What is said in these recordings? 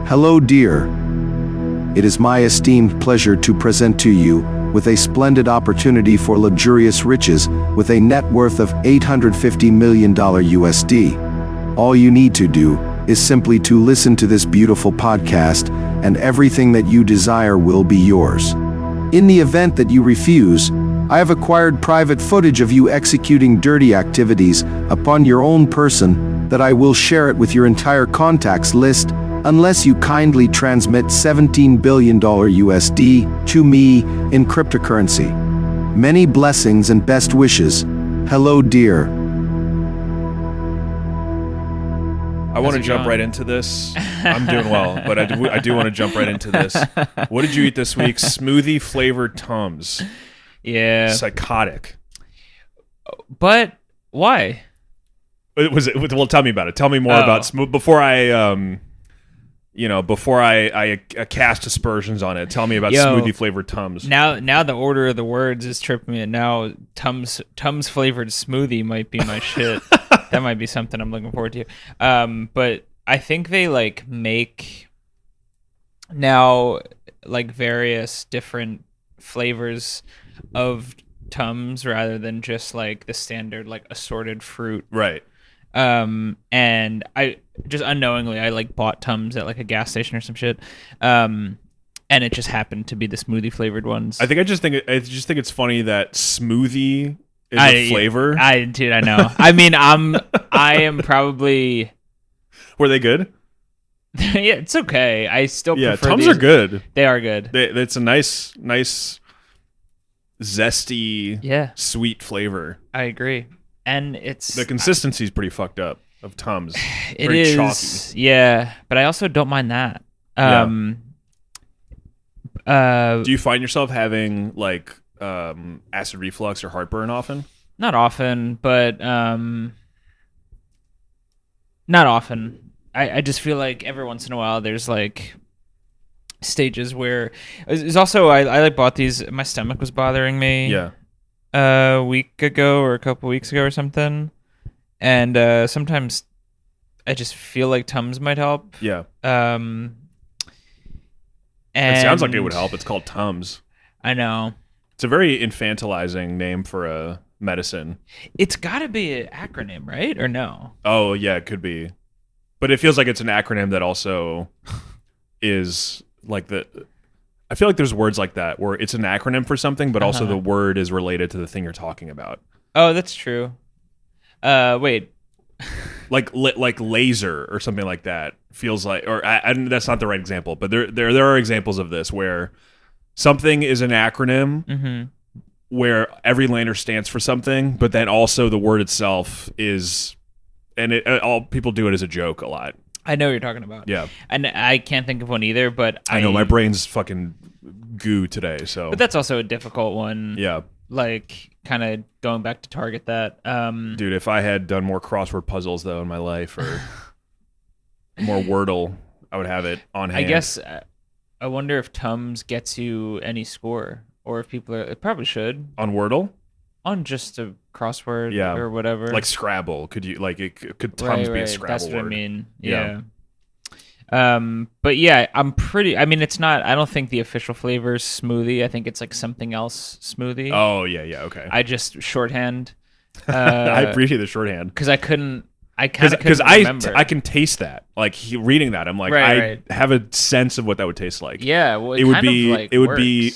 Hello, dear. It is my esteemed pleasure to present to you with a splendid opportunity for luxurious riches with a net worth of $850 million USD. All you need to do is simply to listen to this beautiful podcast, and everything that you desire will be yours. In the event that you refuse, I have acquired private footage of you executing dirty activities upon your own person that I will share it with your entire contacts list unless you kindly transmit $17 billion USD to me in cryptocurrency. Many blessings and best wishes. Hello, dear. I want to jump right into this. I'm doing well, but I do want to jump right into this. What did you eat this week? Smoothie flavored Tums. Yeah. Psychotic. But why? Well, tell me about it. Tell me more about before I cast aspersions on it. Tell me about smoothie flavored Tums. Now the order of the words is tripping me. And now Tums flavored smoothie might be my shit. That might be something I'm looking forward to. But I think they make now various different flavors of Tums rather than just the standard assorted fruit. Right. And I just unknowingly I bought Tums at a gas station or some shit. And it just happened to be the smoothie flavored ones. I just think it's funny that smoothie is a flavor. I know. I mean, I am probably. Were they good? Yeah, it's okay. I still prefer Tums these. are good. They are good. It's a nice, zesty, sweet flavor. I agree. And the consistency is pretty fucked up of Tums. It Very is chalky. Yeah, but I also don't mind that. Do you find yourself having acid reflux or heartburn often? Not often, but not often. I just feel like every once in a while there's stages where it's also I bought these. My stomach was bothering me. Yeah. A week ago or a couple weeks ago or something, and sometimes I just feel like Tums might help. Yeah. And it sounds like it would help. It's called Tums. I know. It's a very infantilizing name for a medicine. It's got to be an acronym, right? Or no? Oh yeah, it could be, but it feels like it's an acronym that also is I feel like there's words like that where it's an acronym for something, but also the word is related to the thing you're talking about. Oh, that's true. Wait. like laser or something like that feels like, or that's not the right example, but there are examples of this where something is an acronym where every letter stands for something, but then also the word itself is, and all people do it as a joke a lot. I know what you're talking about. Yeah. And I can't think of one either, but I know my brain's fucking goo today, so. But that's also a difficult one. Yeah. Kind of going back to target that. Dude, if I had done more crossword puzzles though in my life or more Wordle, I would have it on hand. I guess I wonder if Tums gets you any score, or if people it probably should. On Wordle? On just a crossword or whatever. Like Scrabble. Could Tums be a Scrabble That's word? What I mean. Yeah. But yeah, it's not, I don't think the official flavor is smoothie. I think it's something else smoothie. Oh, yeah, okay. I just shorthand. I appreciate the shorthand. Because I couldn't remember. I can taste that. Reading that, I'm like, I have a sense of what that would taste like. Yeah, well, it would be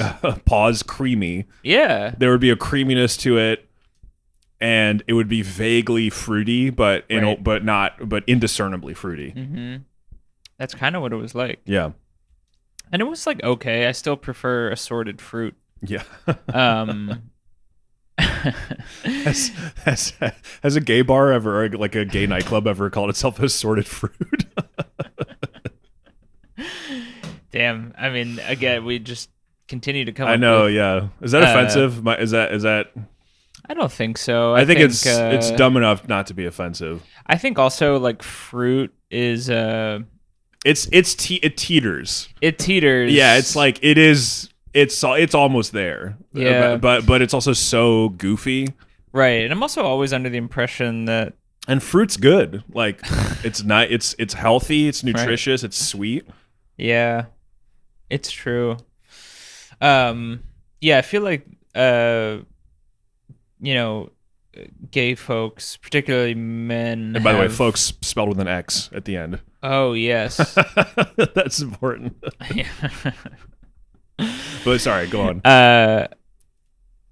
pause creamy. Yeah. There would be a creaminess to it, and it would be vaguely fruity, but indiscernibly fruity. Mm-hmm. That's kind of what it was like. Yeah. And it was okay. I still prefer assorted fruit. Yeah. Has a gay bar ever, a gay nightclub ever called itself assorted fruit? Damn. I mean, again, we just continue to come I up know, with, yeah. Is that offensive? Is that I don't think so. I think it's dumb enough not to be offensive. I think also fruit is it teeters. It teeters. Yeah, it is. It's almost there. Yeah, but it's also so goofy. Right, and I'm also always under the impression that fruit's good. It's not. It's healthy. It's nutritious. Right. It's sweet. Yeah, it's true. Yeah, I feel like you know, gay folks, particularly men. And by the way, folks spelled with an X at the end. Oh yes. That's important. Yeah. But sorry, go on.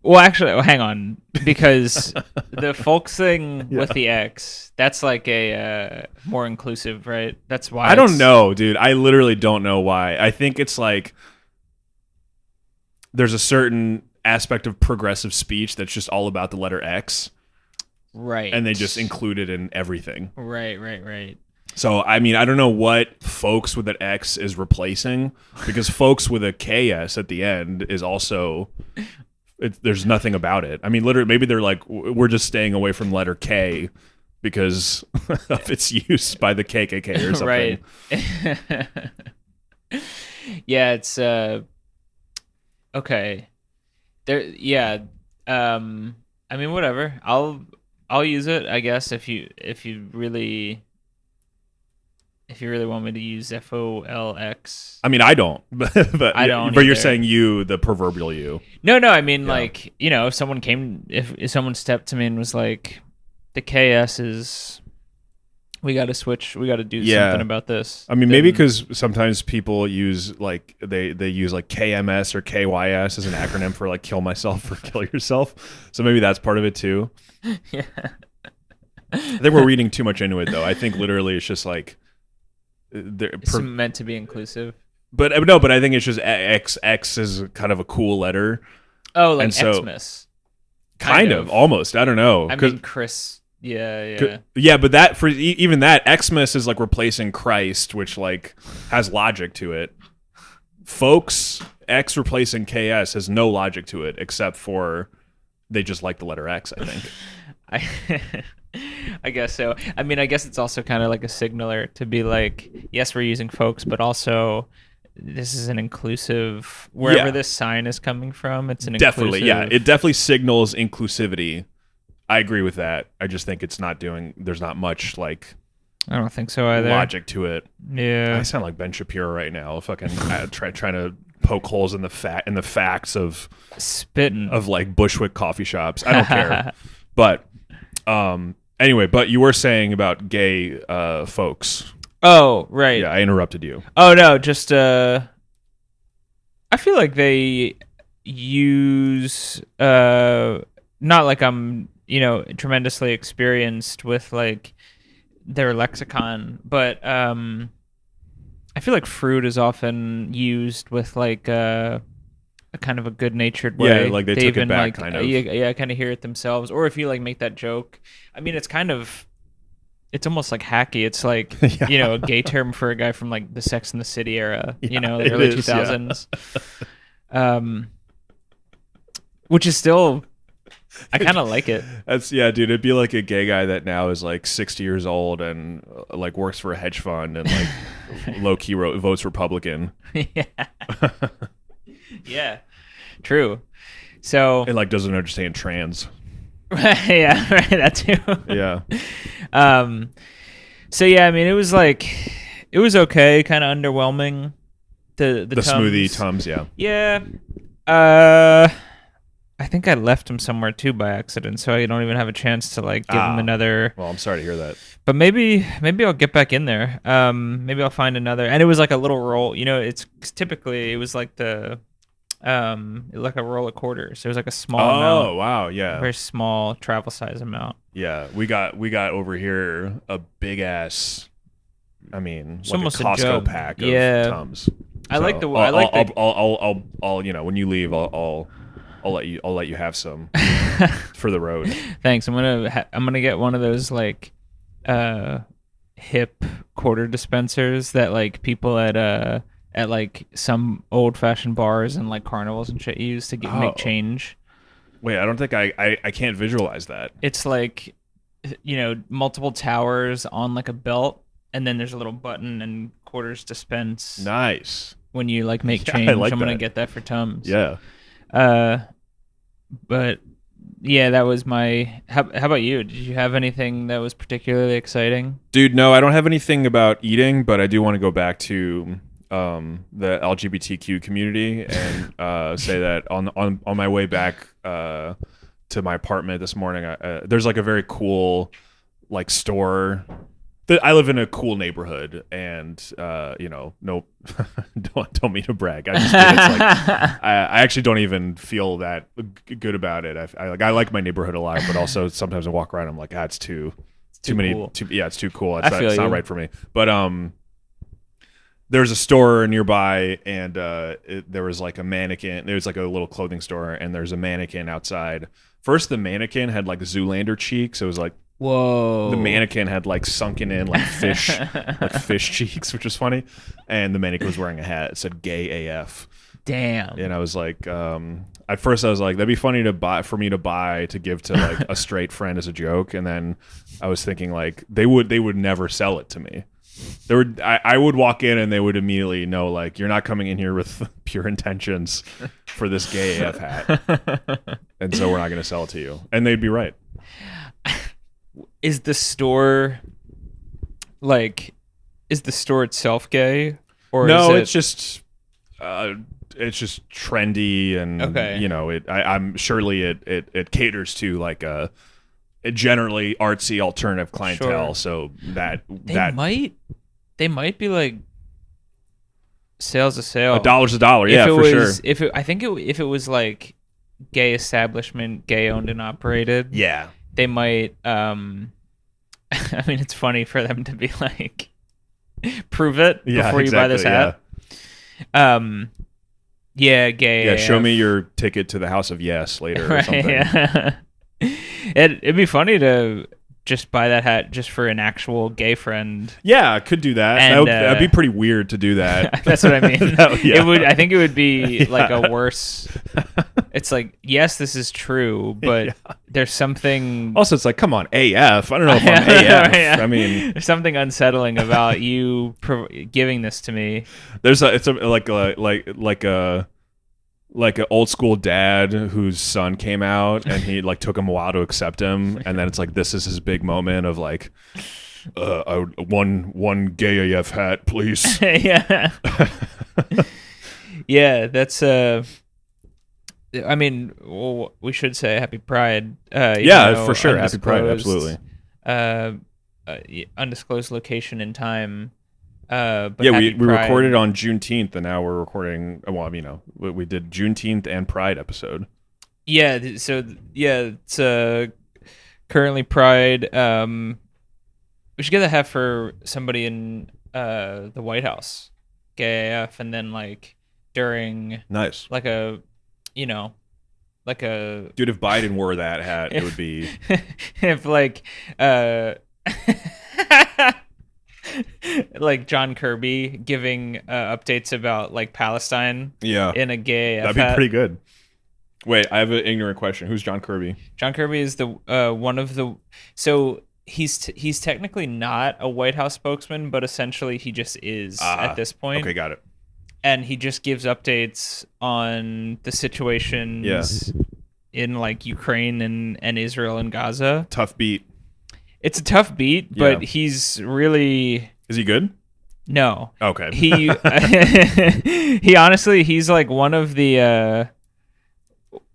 Well, actually, hang on, because the folks thing with the X, that's like a more inclusive, right? That's why. I don't know, dude. I literally don't know why. I think it's like there's a certain aspect of progressive speech that's just all about the letter X. Right. And they just include it in everything. Right. So, I mean, I don't know what folks with an X is replacing, because folks with a KS at the end is also, there's nothing about it. I mean, literally, maybe they're like, we're just staying away from letter K because of its use by the KKK or something. Right. Yeah, it's, okay. There, yeah. I mean, whatever. I'll use it, I guess, if you really want me to use FOLX. I mean, I don't, but I don't. But you're saying you, the proverbial you. No. I mean, like, if someone came, if someone stepped to me and was like, "The KS is, we got to switch. We got to do something about this." I mean, maybe because sometimes people use like they use like KMS or KYS as an acronym for like kill myself or kill yourself. So maybe that's part of it too. Yeah. I think we're reading too much into it, though. I think literally it's just like it's meant to be inclusive. But no, but I think it's just X is kind of a cool letter. Oh, like Xmas. Kind of, almost. I don't know. I mean, Chris. Yeah. Yeah, but that for even that Xmas is like replacing Christ, which like has logic to it. Folks, X replacing KS has no logic to it except for they just like the letter X, I think. I guess so. I mean, I guess it's also kind of like a signaler to be like, yes, we're using folks, but also this is an inclusive, wherever this sign is coming from, it's an definitely, inclusive. it definitely signals inclusivity. I agree with that. I just think it's not there's not much like I don't think so either. Logic to it. Yeah. I sound like Ben Shapiro right now. Fucking trying to poke holes in the facts of spitting of like Bushwick coffee shops. I don't care. But anyway, but you were saying about gay folks. Oh, right. Yeah, I interrupted you. Oh no, just I feel like they use not like I'm, tremendously experienced with like their lexicon, but I feel like fruit is often used with like a kind of a good-natured way. Yeah, like they took it back, kind of. Yeah, kind of hear it themselves. Or if you like make that joke, I mean, it's almost like hacky. It's like a gay term for a guy from like the Sex and the City era, the early 2000s. Which is still, I kind of like it. Dude. It'd be like a gay guy that now is like 60 years old and like works for a hedge fund and like low key votes Republican. Yeah. Yeah. True. So and like doesn't understand trans. Yeah, right. That too. Yeah. So yeah, I mean, it was okay, kind of underwhelming. The Tums. Smoothie Tums, yeah. Yeah. I think I left him somewhere too by accident, so I don't even have a chance to like give him another. Well, I'm sorry to hear that. But maybe I'll get back in there. Maybe I'll find another. And it was like a little roll. It's typically it was like like a roll of quarters. It was like a small amount. Oh wow, yeah. Very small travel size amount. Yeah, we got over here a big ass. I mean, it's like almost a Costco pack of Tums. I like the. I'll when you leave, I'll let you have some for the road. Thanks. I'm gonna get one of those like hip quarter dispensers that like people at like some old fashioned bars and like carnivals and shit use to make change. Wait, I don't think I can't visualize that. It's like multiple towers on like a belt, and then there's a little button and quarters dispense. Nice. When you like make change, I'm gonna get that for Tums. Yeah. But yeah, that was my. How about you? Did you have anything that was particularly exciting? Dude, no, I don't have anything about eating, but I do want to go back to the LGBTQ community and say that on my way back to my apartment this morning, there's like a very cool like store. I live in a cool neighborhood, and no, don't mean to brag. I just it's like I actually don't even feel that good about it. I like my neighborhood a lot, but also sometimes I walk around, I'm like, it's too many. Cool. It's too cool. It's not right for me. But there's a store nearby, and there was like a mannequin. There was like a little clothing store, and there's a mannequin outside. First, the mannequin had like Zoolander cheeks. It was like. Whoa! The mannequin had like sunken in like fish cheeks, which was funny. And the mannequin was wearing a hat. It said "Gay AF." Damn. And I was like, at first I was like, that'd be funny for me to buy to give to like a straight friend as a joke. And then I was thinking like they would never sell it to me. I would walk in and they would immediately know like you're not coming in here with pure intentions for this gay AF hat, and so we're not going to sell it to you. And they'd be right. Is the store itself gay, or no? is It's just trendy, and okay. I'm surely it caters to like a generally artsy alternative clientele. Sure. So they might be like sales a sale, $1's a dollar. Yeah, for sure. If it was like gay establishment, gay owned and operated. Yeah. They might I mean, it's funny for them to be like prove it before you buy this hat. Gay. Yeah, show me your ticket to the House of Yes later or something. Yeah. It'd be funny to just buy that hat just for an actual gay friend. Yeah, I could do that. And, that'd be pretty weird to do that. That's what I mean. Yeah. I think it would be like a worse. It's like, yes, this is true, but there's something. Also, it's like, come on, AF. I don't know if I'm AF. Yeah. I mean, there's something unsettling about you giving this to me. It's like an old school dad whose son came out and he like took him a while to accept him, and then it's like this is his big moment of like one gay AF hat, please. Yeah. Yeah, that's I mean, well, we should say Happy Pride. For sure. Happy Pride, absolutely. Undisclosed location and time. But we recorded on Juneteenth, and now we're recording. Well, we did Juneteenth and Pride episode. Yeah, so it's currently Pride. We should get a hat for somebody in the White House, gay AF, and then like during nice, like a like a dude. If Biden wore that hat, it would be if like like John Kirby giving updates about like Palestine. Yeah, in a gay AF that'd be hat. pretty good. Wait, I have an ignorant question. Who's John Kirby? John Kirby is the one of the. So he's technically not a White House spokesman, but essentially he just is at this point. Okay, got it. And he just gives updates on the situations in like Ukraine and Israel and Gaza. Tough beat. It's a tough beat, but he's really. Is he good? No. Okay. He honestly, he's like one of the.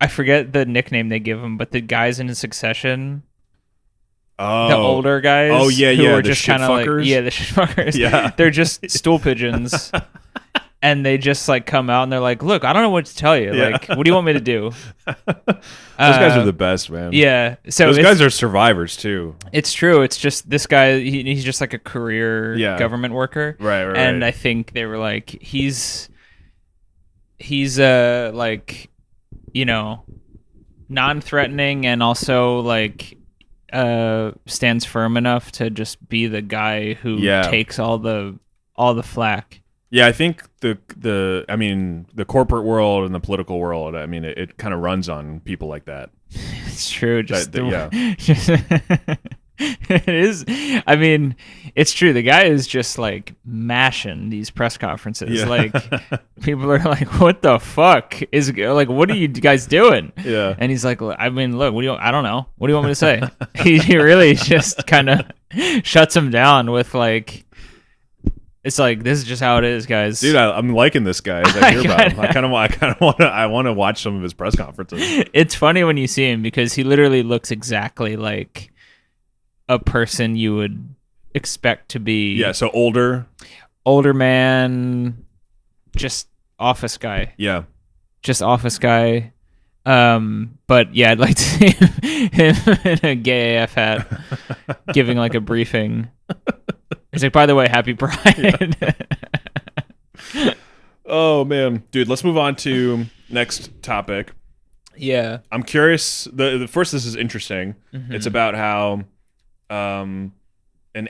I forget the nickname they give him, but the guys in Succession. Oh. The older guys. Oh yeah, who are the just shit kind of fuckers. like the shit fuckers. Yeah. They're just stool pigeons. And they just like come out and they're like, "Look, I don't know what to tell you. Yeah. Like, what do you want me to do?" Those guys are the best, man. Yeah. So those guys are survivors too. It's true. It's just this guy. He's just like a career government worker. Right. And I think they were like, he's like, non-threatening and also like stands firm enough to just be the guy who takes all the flack. Yeah, I think the corporate world and the political world, it kind of runs on people like that. It's true. It is. I mean, it's true. The guy is just like mashing these press conferences. Yeah. Like people are like, "What the fuck is like? What are you guys doing?" Yeah. And he's like, "I mean, look. I don't know. What do you want me to say?" he really just kind of shuts him down with like. It's like, this is just how it is, guys. Dude, I'm liking this guy as I hear about him. I want to watch some of his press conferences. It's funny when you see him because he literally looks exactly like a person you would expect to be. Yeah, so older man, just office guy. Yeah. Just office guy. But yeah, I'd like to see him in a gay AF hat giving like a briefing. He's like, by the way, happy Pride. Yeah. Oh man, dude, let's move on to next topic. Yeah. I'm curious. The first, this is interesting. Mm-hmm. It's about how an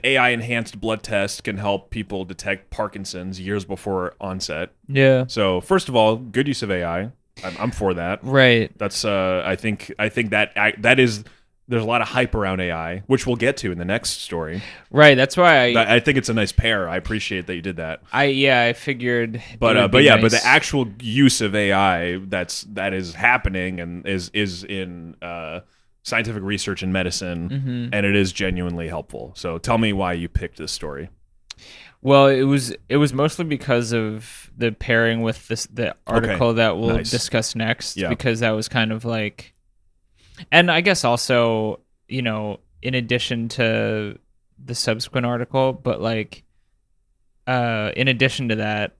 AI enhanced blood test can help people detect Parkinson's years before onset. Yeah. So first of all, good use of AI. I'm for that. Right. That's I think that is, there's a lot of hype around AI, which we'll get to in the next story. Right. That's why I think it's a nice pair. I appreciate that you did that. I figured. But nice. but the actual use of AI that is happening and is in scientific research and medicine, mm-hmm. and it is genuinely helpful. So tell me why you picked this story. Well, it was mostly because of the pairing with the article that we'll discuss next, because that was kind of like, and I guess also, you know, in addition to the subsequent article, but like, in addition to that,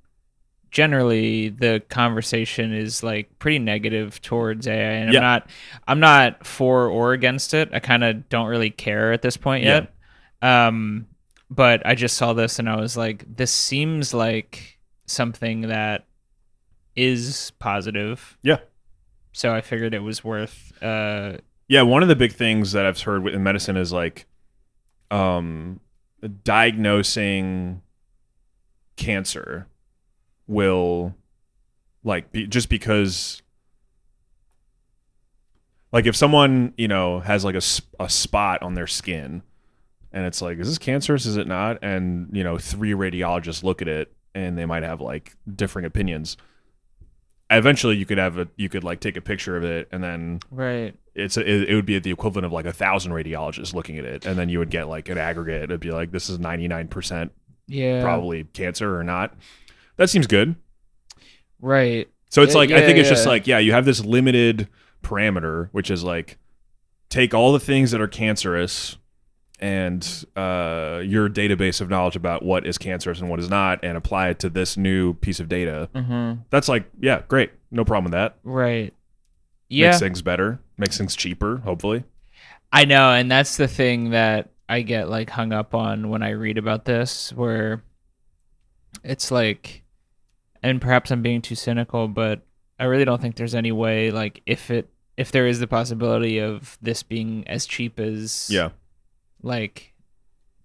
generally the conversation is like pretty negative towards AI, and I'm not for or against it. I kind of don't really care at this point yet. But I just saw this and I was like, this seems like something that is positive. Yeah. So I figured it was worth. One of the big things that I've heard in medicine is like, diagnosing cancer will like be just because, like, if someone, you know, has like a spot on their skin and it's like, is this cancerous, is it not, and you know 3 radiologists look at it and they might have like differing opinions, eventually you could like take a picture of it and then it would be the equivalent of like 1,000 radiologists looking at it, and then you would get like an aggregate. It'd be like, this is 99% probably cancer or not. That seems good. Right. So it's like, I think it's just like, you have this limited parameter, which is like, take all the things that are cancerous and your database of knowledge about what is cancerous and what is not, and apply it to this new piece of data. Mm-hmm. That's like, great. No problem with that. Right. Yeah. Makes things better. Makes things cheaper, hopefully. I know, and that's the thing that I get like hung up on when I read about this, where it's like, and perhaps I'm being too cynical, but I really don't think there's any way, like, if there is the possibility of this being as cheap as like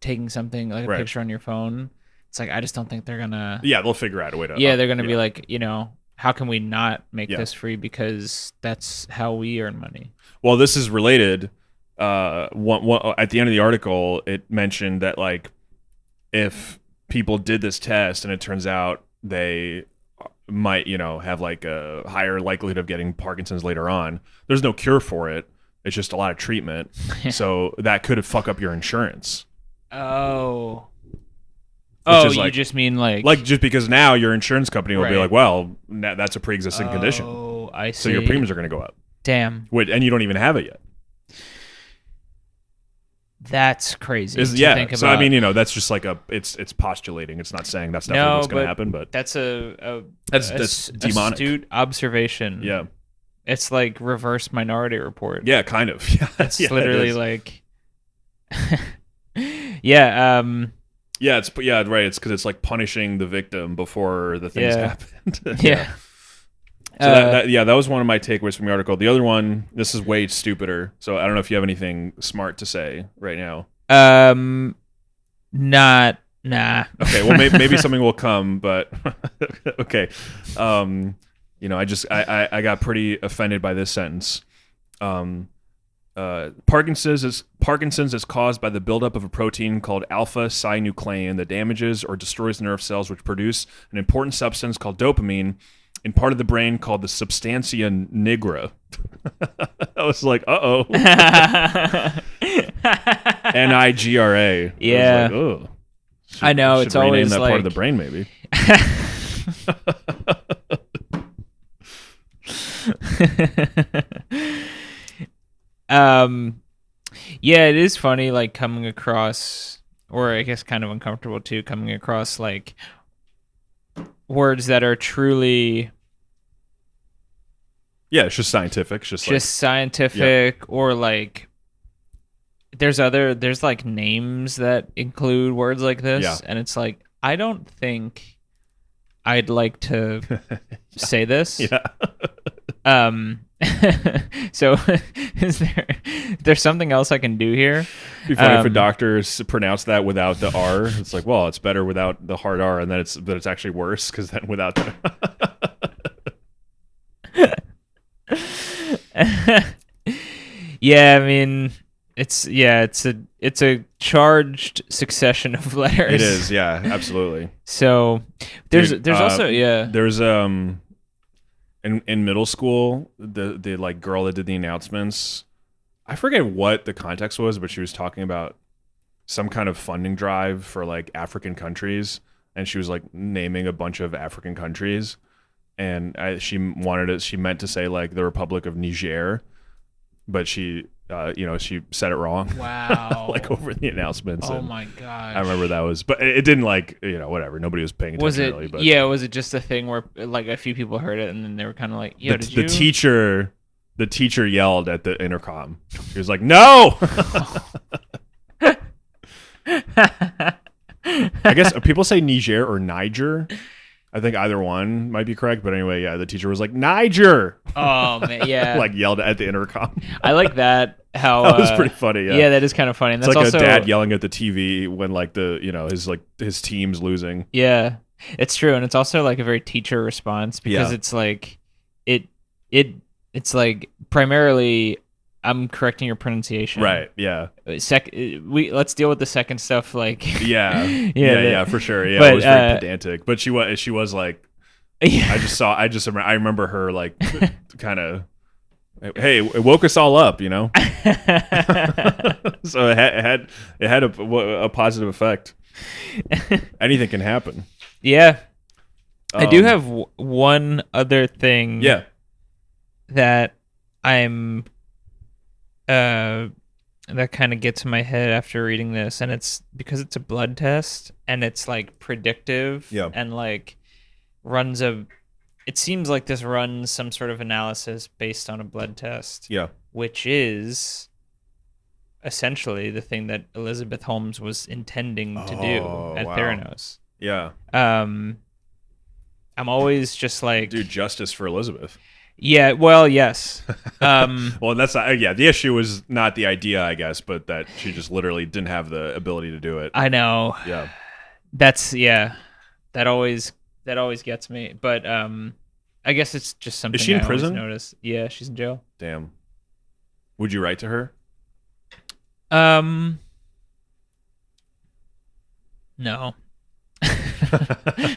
taking something like a picture on your phone, it's like, I just don't think they're gonna they'll figure out a way to they're gonna be like, you know, how can we not make this free, because that's how we earn money. Well, this is related. One, at the end of the article, it mentioned that like, if people did this test and it turns out they might, you know, have like a higher likelihood of getting Parkinson's later on, there's no cure for it. It's just a lot of treatment. So that could fuck up your insurance. Oh, you like, just mean like just because now your insurance company will be like, well, that's a pre-existing condition. Oh, I see. So your premiums are going to go up. Damn. And you don't even have it yet. That's crazy. Think about. So I mean, you know, that's just like it's postulating. It's not saying that's definitely what's going to happen, but that's that's demonic. Astute observation. Yeah, it's like reverse Minority Report. Yeah, kind of. Yeah, it's literally like. Yeah. It's right. It's because it's like punishing the victim before the things happened. Yeah. So that was one of my takeaways from the article. The other one, this is way stupider. So I don't know if you have anything smart to say right now. Nah. Okay, well maybe something will come, but okay. You know, I got pretty offended by this sentence. Parkinson's is caused by the buildup of a protein called alpha-synuclein that damages or destroys nerve cells, which produce an important substance called dopamine in part of the brain called the substantia nigra. I was like, uh-oh. Nigra. Yeah. I was like, oh, I know, should it's always rename that like part of the brain, maybe. Yeah, it is funny, like coming across, or I guess kind of uncomfortable too, coming across like words that are truly It's just scientific. It's just scientific, or like there's like names that include words like this, and it's like, I don't think I'd like to say this. Yeah. So there's something else I can do here? It'd be funny if a doctor pronounced that without the R. It's like, well, it's better without the hard R, and then it's actually worse because then without the. Yeah, I mean, it's a charged succession of letters. It is, yeah, absolutely. So there's also in middle school, the like girl that did the announcements, I forget what the context was, but she was talking about some kind of funding drive for like African countries, and she was like naming a bunch of African countries, and she meant to say like the Republic of Niger, but she she said it wrong. Wow. Like over the announcements. Oh my gosh. I remember that was, but it didn't like, whatever. Nobody was paying attention. Was it? Really, but Was it just a thing where like a few people heard it and then they were kind of like, "Yo, the teacher yelled at the intercom. He was like, "No!" I guess people say Niger or Niger. I think either one might be correct, but anyway, yeah, the teacher was like, "Niger!" Oh man, yeah. Like yelled at the intercom. I like that. How that was pretty funny. Yeah, yeah, that is kind of funny. And it's that's like also a dad yelling at the TV when like his team's losing. Yeah, it's true, and it's also like a very teacher response because it's like it's like primarily I'm correcting your pronunciation. Right. Yeah. Let's deal with the second stuff. Like. Yeah, for sure. Yeah, but, it was very pedantic, but she was like. Yeah. I remember her like kind of. Hey, it woke us all up, So it had a positive effect. Anything can happen. Yeah. I do have one other thing. Yeah. That I'm. That kind of gets in my head after reading this, and it's because it's a blood test and it's like predictive. Yeah. And like it seems like this runs some sort of analysis based on a blood test. Yeah. Which is essentially the thing that Elizabeth Holmes was intending to do at Theranos. Yeah. I'm always just like, dude, justice for Elizabeth. Yeah, well, yes. Well, that's the issue was not the idea, I guess, but that she just literally didn't have the ability to do it. I know. Yeah. That always gets me. But I guess it's just something. Is she in prison? Notice. Yeah, she's in jail. Damn. Would you write to her? No.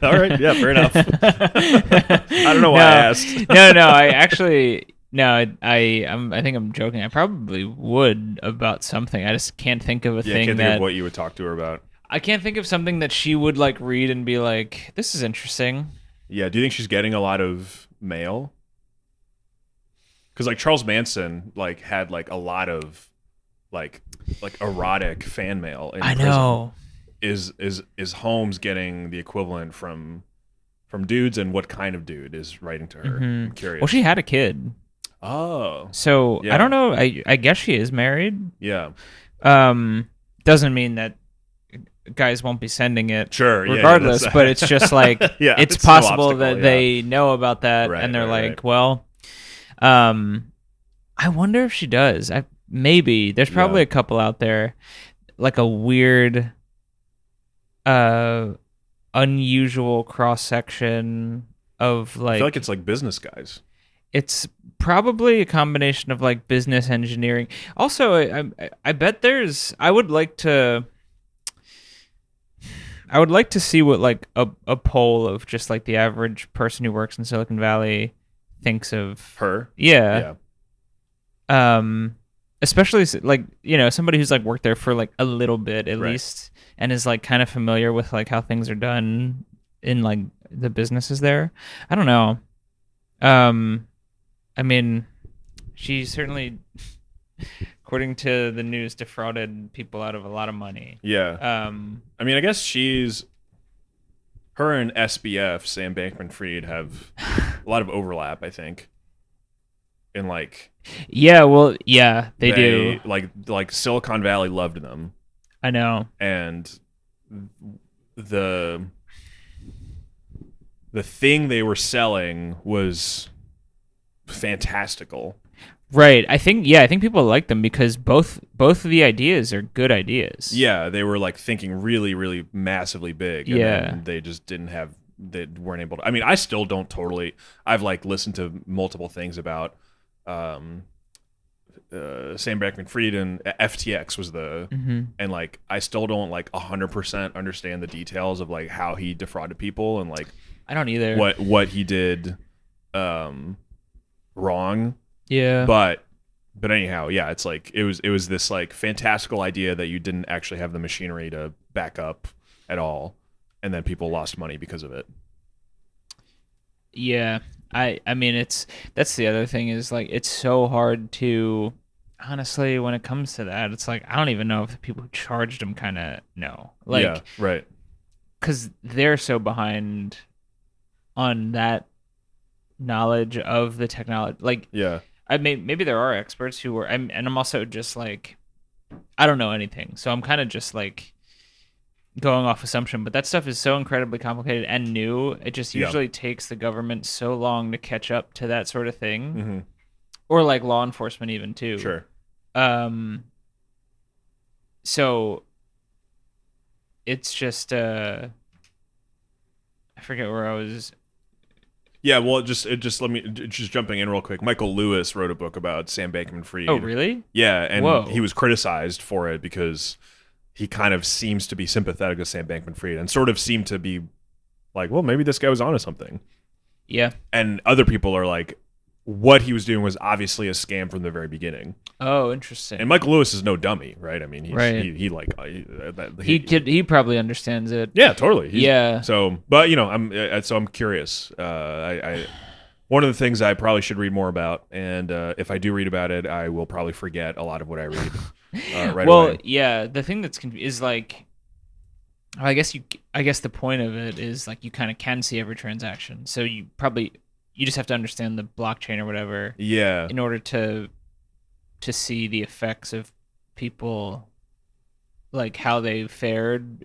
All right. Yeah, fair enough. I don't know why I asked. No. I actually I think I'm joking. I probably would about something. I just can't think of a thing can't think of what you would talk to her about. I can't think of something that she would like read and be like, "This is interesting." Yeah. Do you think she's getting a lot of mail? Because like Charles Manson like had like a lot of like erotic fan mail. In prison. Know. Is Holmes getting the equivalent from dudes, and what kind of dude is writing to her? Mm-hmm. I'm curious. Well, she had a kid. Oh. So yeah. I don't know. I guess she is married. Yeah. Doesn't mean that guys won't be sending it. Sure. Regardless, but it's just like it's possible no that they know about that, and they're like, well, I wonder if she does. Maybe there's probably a couple out there, like a weird. Unusual cross section of like. I feel like it's like business guys. It's probably a combination of like business engineering. Also, I bet there's. I would like to see what like a poll of just like the average person who works in Silicon Valley thinks of her. Yeah. especially like, somebody who's like worked there for like a little bit at Right. least, and is like kind of familiar with like how things are done in like the businesses there. I don't know. I mean, she certainly, according to the news, defrauded people out of a lot of money. Yeah. I mean, I guess her and SBF, Sam Bankman-Fried, have a lot of overlap, I think. In like, Yeah, well, yeah, they do. Like Silicon Valley loved them, I know. and the thing they were selling was fantastical. Right. I think people like them because both of the ideas are good ideas. Yeah, they were like thinking really, really massively big. And Yeah. then they just they weren't able to. I mean, I still don't totally. I've like listened to multiple things about Sam Bankman-Fried, and FTX was and like I still don't like 100% understand the details of like how he defrauded people and like I don't either. what he did wrong. Yeah. But anyhow, yeah, it's like it was this like fantastical idea that you didn't actually have the machinery to back up at all, and then people lost money because of it. Yeah. I mean, that's the other thing is like it's so hard to, honestly, when it comes to that, it's like I don't even know if the people who charged them kind of know. Like, yeah, right. Because they're so behind on that knowledge of the technology. Like, Yeah. Maybe there are experts who were, and I'm also just like, I don't know anything, so I'm kind of just like going off assumption. But that stuff is so incredibly complicated and new. It just usually takes the government so long to catch up to that sort of thing, or like law enforcement even too. Sure. So it's just I forget where I was. Yeah, well, just jumping in real quick. Michael Lewis wrote a book about Sam Bankman-Fried. Oh, really? Yeah, and Whoa. he was criticized for it because he kind of seems to be sympathetic to Sam Bankman-Fried and sort of seemed to be like, well, maybe this guy was onto something. Yeah. And other people are like, what he was doing was obviously a scam from the very beginning. Oh, interesting. And Michael Lewis is no dummy, right? I mean, he probably understands it. Yeah, totally. Yeah. So, but I'm curious. One of the things I probably should read more about, and if I do read about it, I will probably forget a lot of what I read right away. Yeah. The thing that's is like, I guess the point of it is like you kind of can see every transaction, so you just have to understand the blockchain or whatever. Yeah. In order to see the effects of people, like how they fared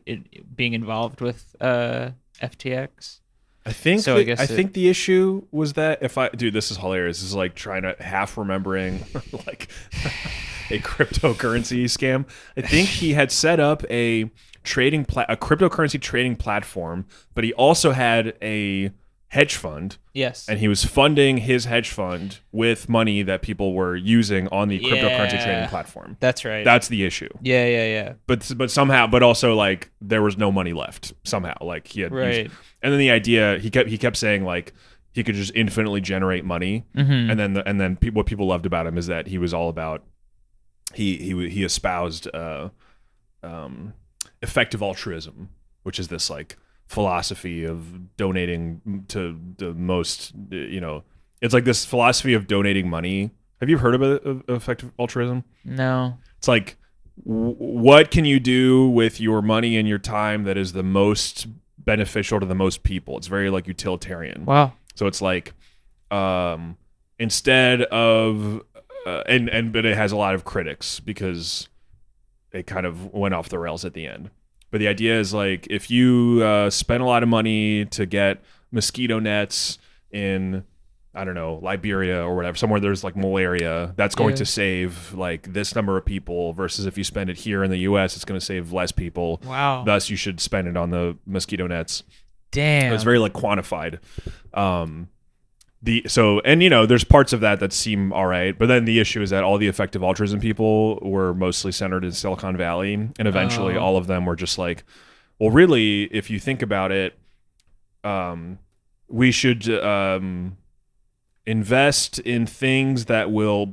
being involved with FTX. I think the issue was that this is hilarious. This is like trying to half remembering like a cryptocurrency scam. I think he had set up a cryptocurrency trading platform, but he also had a hedge fund. Yes. And he was funding his hedge fund with money that people were using on the cryptocurrency trading platform. That's right. That's the issue. Yeah. But somehow, but also like there was no money left somehow. Like he had right. And then the idea he kept saying like he could just infinitely generate money. And then what people loved about him is that he was all about he espoused effective altruism, which is this like philosophy of donating to the most, it's like this philosophy of donating money. Have you heard of effective altruism? No. It's like, what can you do with your money and your time that is the most beneficial to the most people? It's very like utilitarian. Wow. So it's like, instead of, but it has a lot of critics because it kind of went off the rails at the end. But the idea is like if you spend a lot of money to get mosquito nets in, I don't know, Liberia or whatever, somewhere there's like malaria, that's going to save like this number of people versus if you spend it here in the US, it's going to save less people. Wow. Thus, you should spend it on the mosquito nets. Damn. It's very like quantified. There's parts of that seem all right, but then the issue is that all the effective altruism people were mostly centered in Silicon Valley, and eventually all of them were just like, well, really, if you think about it, we should invest in things that will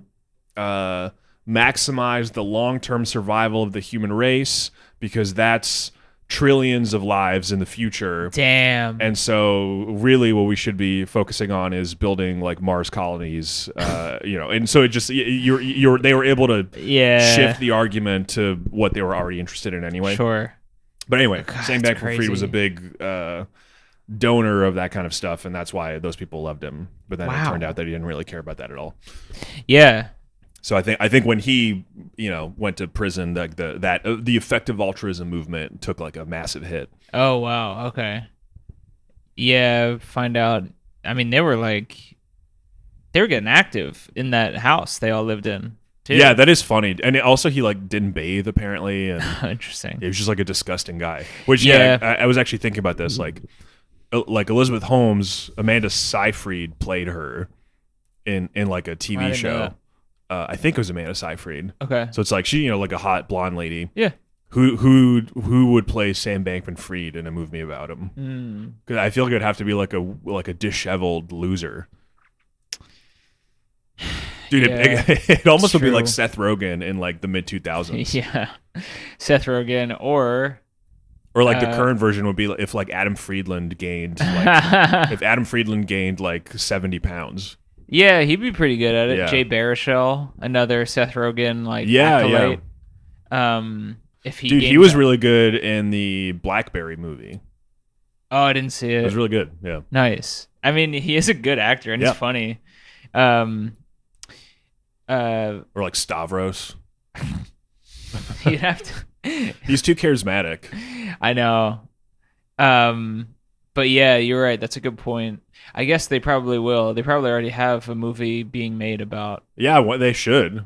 maximize the long-term survival of the human race because that's trillions of lives in the future. Damn. And so really what we should be focusing on is building like Mars colonies, and so it just they were able to shift the argument to what they were already interested in anyway. Sure. But anyway, God, Sam Bankman-Fried was a big donor of that kind of stuff, and that's why those people loved him. But then it turned out that he didn't really care about that at all. Yeah. So I think when he went to prison, like the effective altruism movement took like a massive hit. Oh wow. Okay. Yeah. Find out. I mean, they were getting active in that house they all lived in. Too. Yeah, that is funny. And also he like didn't bathe apparently, and interesting. He was just like a disgusting guy. Which I was actually thinking about this like Elizabeth Holmes, Amanda Seyfried played her in like a TV show. I think it was Amanda Seyfried. Okay. So it's like she, like a hot blonde lady. Yeah. Who would play Sam Bankman-Fried in a movie about him? Because I feel like it would have to be like a disheveled loser. Dude, it almost would be like Seth Rogen in like the mid 2000s. Yeah, Seth Rogen or like the current version would be if like Adam Friedland gained if Adam Friedland gained like 70 pounds. Yeah, he'd be pretty good at it. Yeah. Jay Baruchel, another Seth Rogen acolyte. If he he was really good in the Blackberry movie. Oh, I didn't see it. It was really good. Yeah. Nice. I mean, he is a good actor and he's funny. Or like Stavros. You'd have to. He's too charismatic. I know. But yeah, you're right. That's a good point. I guess they probably will. They probably already have a movie being made about. Yeah, they should.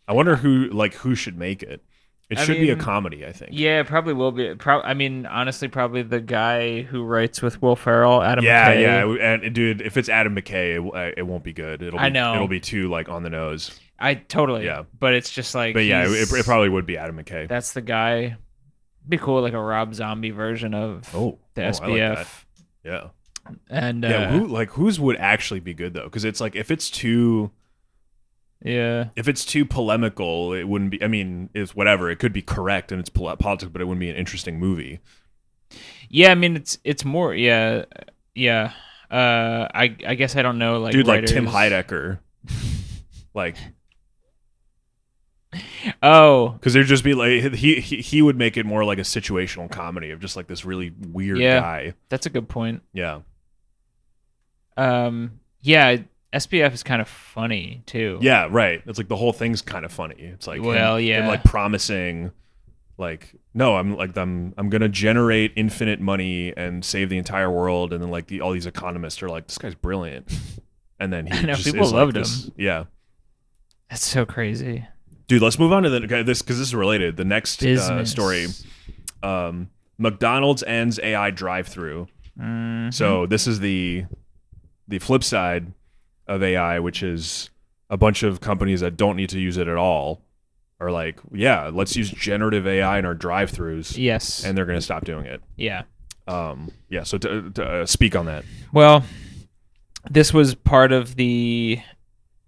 I wonder who should make it. It should be a comedy, I think. Yeah, it probably will be. Honestly, probably the guy who writes with Will Ferrell, Adam McKay. Yeah. And dude, if it's Adam McKay, it won't be good. It'll be too like on the nose. Yeah. But it's just like. But yeah, it probably would be Adam McKay. That's the guy. It'd be cool, like a Rob Zombie version of the SBF. Like yeah. And whose would actually be good though? Because it's like if it's too polemical, it wouldn't be. I mean, it's whatever. It could be correct and it's politics, but it wouldn't be an interesting movie. Yeah, I mean, it's more. Yeah. I guess I don't know. Like, dude, writers. like Tim Heidecker, like. Oh, because there'd just be like he would make it more like a situational comedy of just like this really weird guy. That's a good point. Yeah. Yeah. SBF is kind of funny too. Yeah, right. It's like the whole thing's kind of funny. It's like him like promising, like, no, I'm gonna generate infinite money and save the entire world, and then like all these economists are like, this guy's brilliant, and then he people loved him. Yeah, that's so crazy, dude. Let's move on to this because this is related. The next story, McDonald's ends AI drive-thru. Mm-hmm. So this is the flip side of AI, which is a bunch of companies that don't need to use it at all are like, yeah, let's use generative AI in our drive-thrus. Yes. And they're going to stop doing it. Yeah. So to speak on that. Well, this was part of the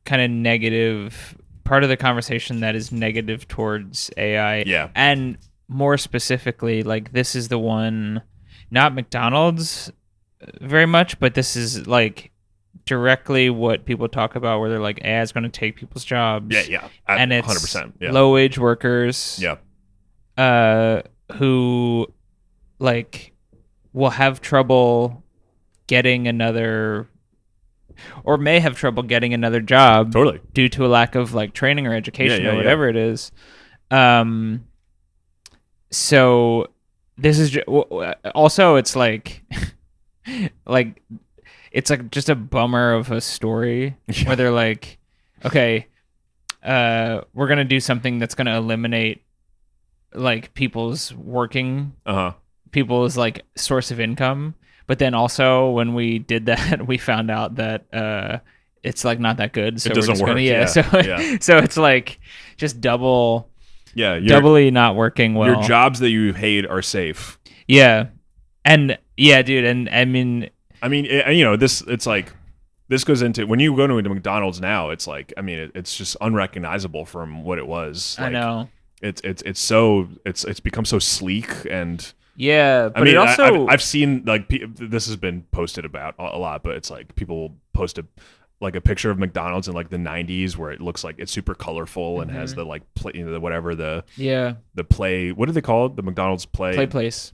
kind of negative part of the conversation that is negative towards AI. Yeah. And more specifically, like this is the one, not McDonald's very much, but this is like directly what people talk about where they're like, AI is going to take people's jobs. Yeah. And it's 100%. Yeah. low-wage workers. Yeah. Who like will have trouble getting another or may have trouble getting another job totally due to a lack of like training or education or whatever it is. So this is also it's like like it's like just a bummer of a story where they're like, okay, we're gonna do something that's gonna eliminate like people's people's like source of income, but then also when we did that we found out that it's like not that good, so it doesn't work. So it's like just doubly not working well. Your jobs that you hate are safe. And dude, and I mean it's like this goes into when you go to McDonald's now, it's like, I mean, it's just unrecognizable from what it was. Like, I know. It's become so sleek and yeah. But I mean, it also I've seen like this has been posted about a lot, but it's like people post like a picture of McDonald's in like the 90s where it looks like it's super colorful and has the like whatever the play, what do they call it? The McDonald's play place.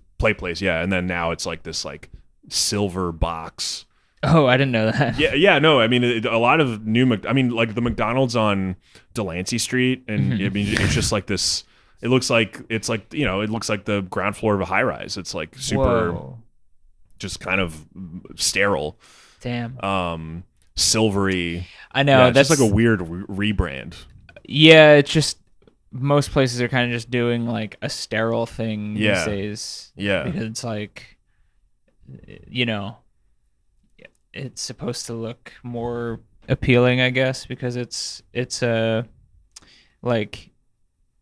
Yeah, and then now it's like this like silver box. Oh, I didn't know that. Yeah, no. I mean, a lot of like the McDonald's on Delancey Street, and I mean, it's just like this. It looks like it looks like the ground floor of a high rise. It's like super, just kind of sterile. Damn. Silvery. I know. Yeah, that's just like a weird rebrand. Yeah, it's just most places are kind of just doing like a sterile thing these days. Yeah, because it's like, it's supposed to look more appealing, I guess, because it's like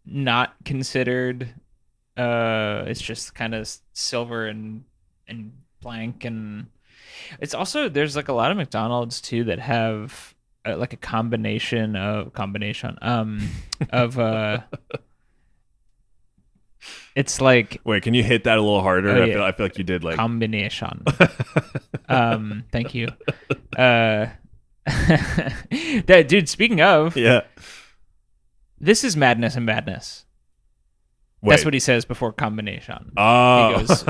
not considered. It's just kind of silver and blank, and it's also there's like a lot of McDonald's too that have like a combination of it's like, wait, can you hit that a little harder? Oh, yeah. I feel like you did like combination. Thank you. Dude, speaking of, this is madness and badness. Wait. That's what he says before combination. Oh. He goes,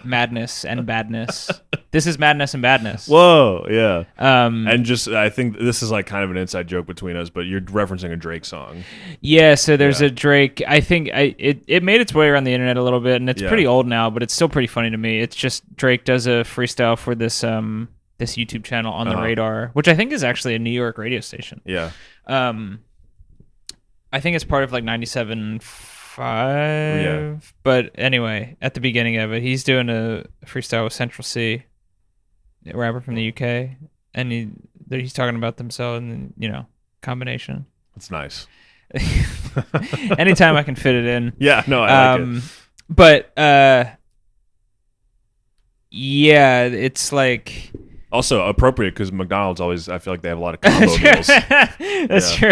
madness and badness. This is madness and badness. Whoa, yeah. And just, I think this is like kind of an inside joke between us, but you're referencing a Drake song. Yeah, so there's a Drake. I think it made its way around the internet a little bit, and it's pretty old now, but it's still pretty funny to me. It's just Drake does a freestyle for this this YouTube channel on the Radar, which I think is actually a New York radio station. Yeah. I think it's part of like 97.5. But anyway, at the beginning of it, he's doing a freestyle with Central C, a rapper from the UK, and he's talking about themselves and combination. That's nice. Anytime I can fit it in. Yeah, no, I like it. But yeah, it's like also appropriate because McDonald's always, I feel like they have a lot of combo meals. That's true.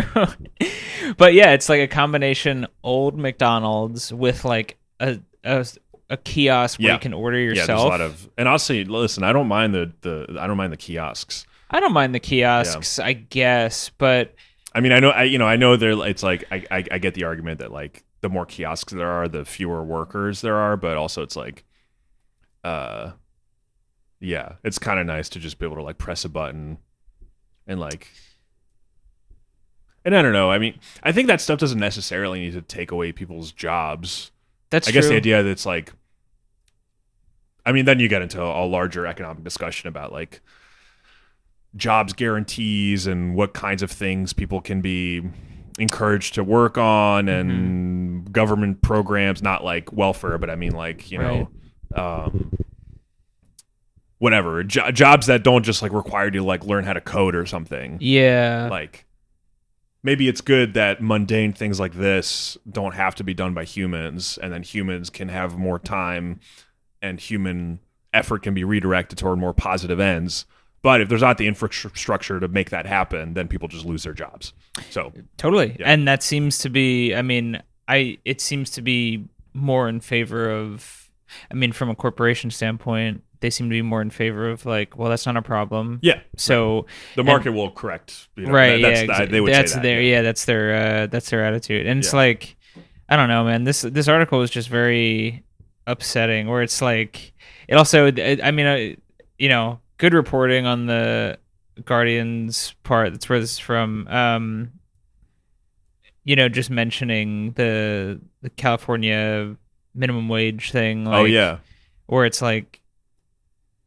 But yeah, it's like a combination old McDonald's with like a kiosk where you can order yourself. Yeah, there's a lot of, and I'll say, listen, I don't mind I don't mind the kiosks. I don't mind the kiosks, I guess, but I mean, I know it's like I get the argument that like the more kiosks there are, the fewer workers there are, but also it's like, yeah, it's kind of nice to just be able to like press a button and like, and I don't know. I mean, I think that stuff doesn't necessarily need to take away people's jobs. That's I guess the idea that it's like, I mean, then you get into a larger economic discussion about like jobs guarantees and what kinds of things people can be encouraged to work on and government programs, not like welfare, but I mean like, whatever, jobs that don't just like require you to like learn how to code or something. Yeah. Like maybe it's good that mundane things like this don't have to be done by humans, and then humans can have more time and human effort can be redirected toward more positive ends. But if there's not the infrastructure to make that happen, then people just lose their jobs. So totally. Yeah. And that seems to be, I mean, it seems to be more in favor of, I mean, from a corporation standpoint, they seem to be more in favor of like, well, that's not a problem. Yeah. So the market will correct. Right. They would say that. That's their attitude. And it's like, I don't know, man, this article is just very upsetting, where it's like, it also, I mean, good reporting on the Guardian's part. That's where this is from. Just mentioning the California minimum wage thing. Like, where it's like,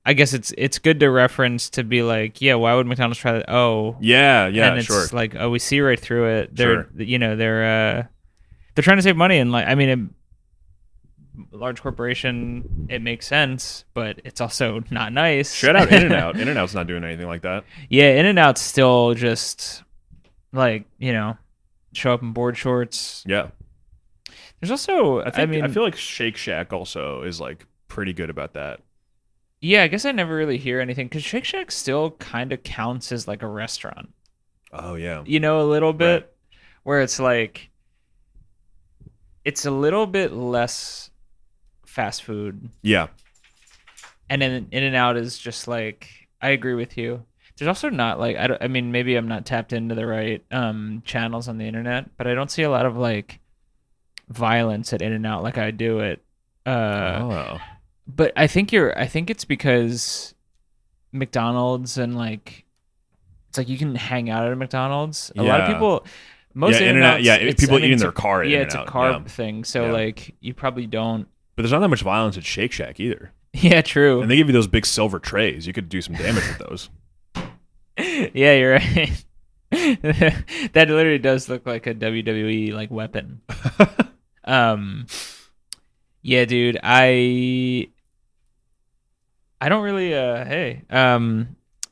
I guess it's good to reference to be like, yeah, why would McDonald's try that? Oh, yeah, and it's like, oh, we see right through it. They're trying to save money, and like, I mean, a large corporation, it makes sense, but it's also not nice. Shout out In-N-Out. In-N-Out's not doing anything like that. Yeah, In-N-Out's still just like, show up in board shorts. Yeah. There's also, I feel like Shake Shack also is like pretty good about that. Yeah, I guess I never really hear anything because Shake Shack still kind of counts as like a restaurant. Oh yeah. A little bit, Right. where it's like it's a little bit less fast food, Yeah. and then In-N-Out is just like I agree with you. There's also not like I mean maybe I'm not tapped into the right channels on the internet, but I don't see a lot of like violence at In-N-Out like I do at Oh. but I think it's because McDonald's and like it's like you can hang out at a McDonald's. A lot of Yeah. people most Yeah, In-N-Outs, In-N-Out, yeah, it's- people I mean, eat in it's their a- car at Yeah, it's a In-N-Out, carb yeah. thing. So Yeah. like you probably don't. But there's not that much violence at Shake Shack either. Yeah, true. And they give you those big silver trays. You could do some damage with those. Yeah, you're right. That literally does look like a WWE like weapon. Yeah, dude, I don't really I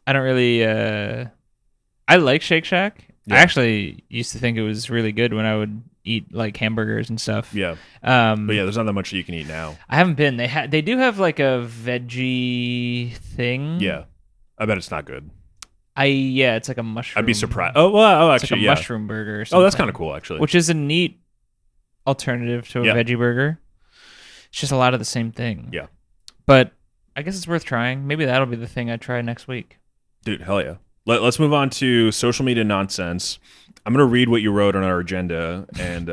don't really I like Shake Shack. Yeah. I actually used to think it was really good when I would eat like hamburgers and stuff. Yeah. But yeah, there's not that much that you can eat now. I haven't been. They do have like a veggie thing. Yeah. I bet it's not good. It's like a mushroom. I'd be surprised. Oh, well, It's actually, like a yeah. mushroom burger or something. Oh, that's kind of cool, actually. Which is a neat alternative to a Yeah. veggie burger. It's just a lot of the same thing. Yeah. But I guess it's worth trying. Maybe that'll be the thing I try next week. Dude, hell yeah. Let's move on to social media nonsense. I'm going to read what you wrote on our agenda and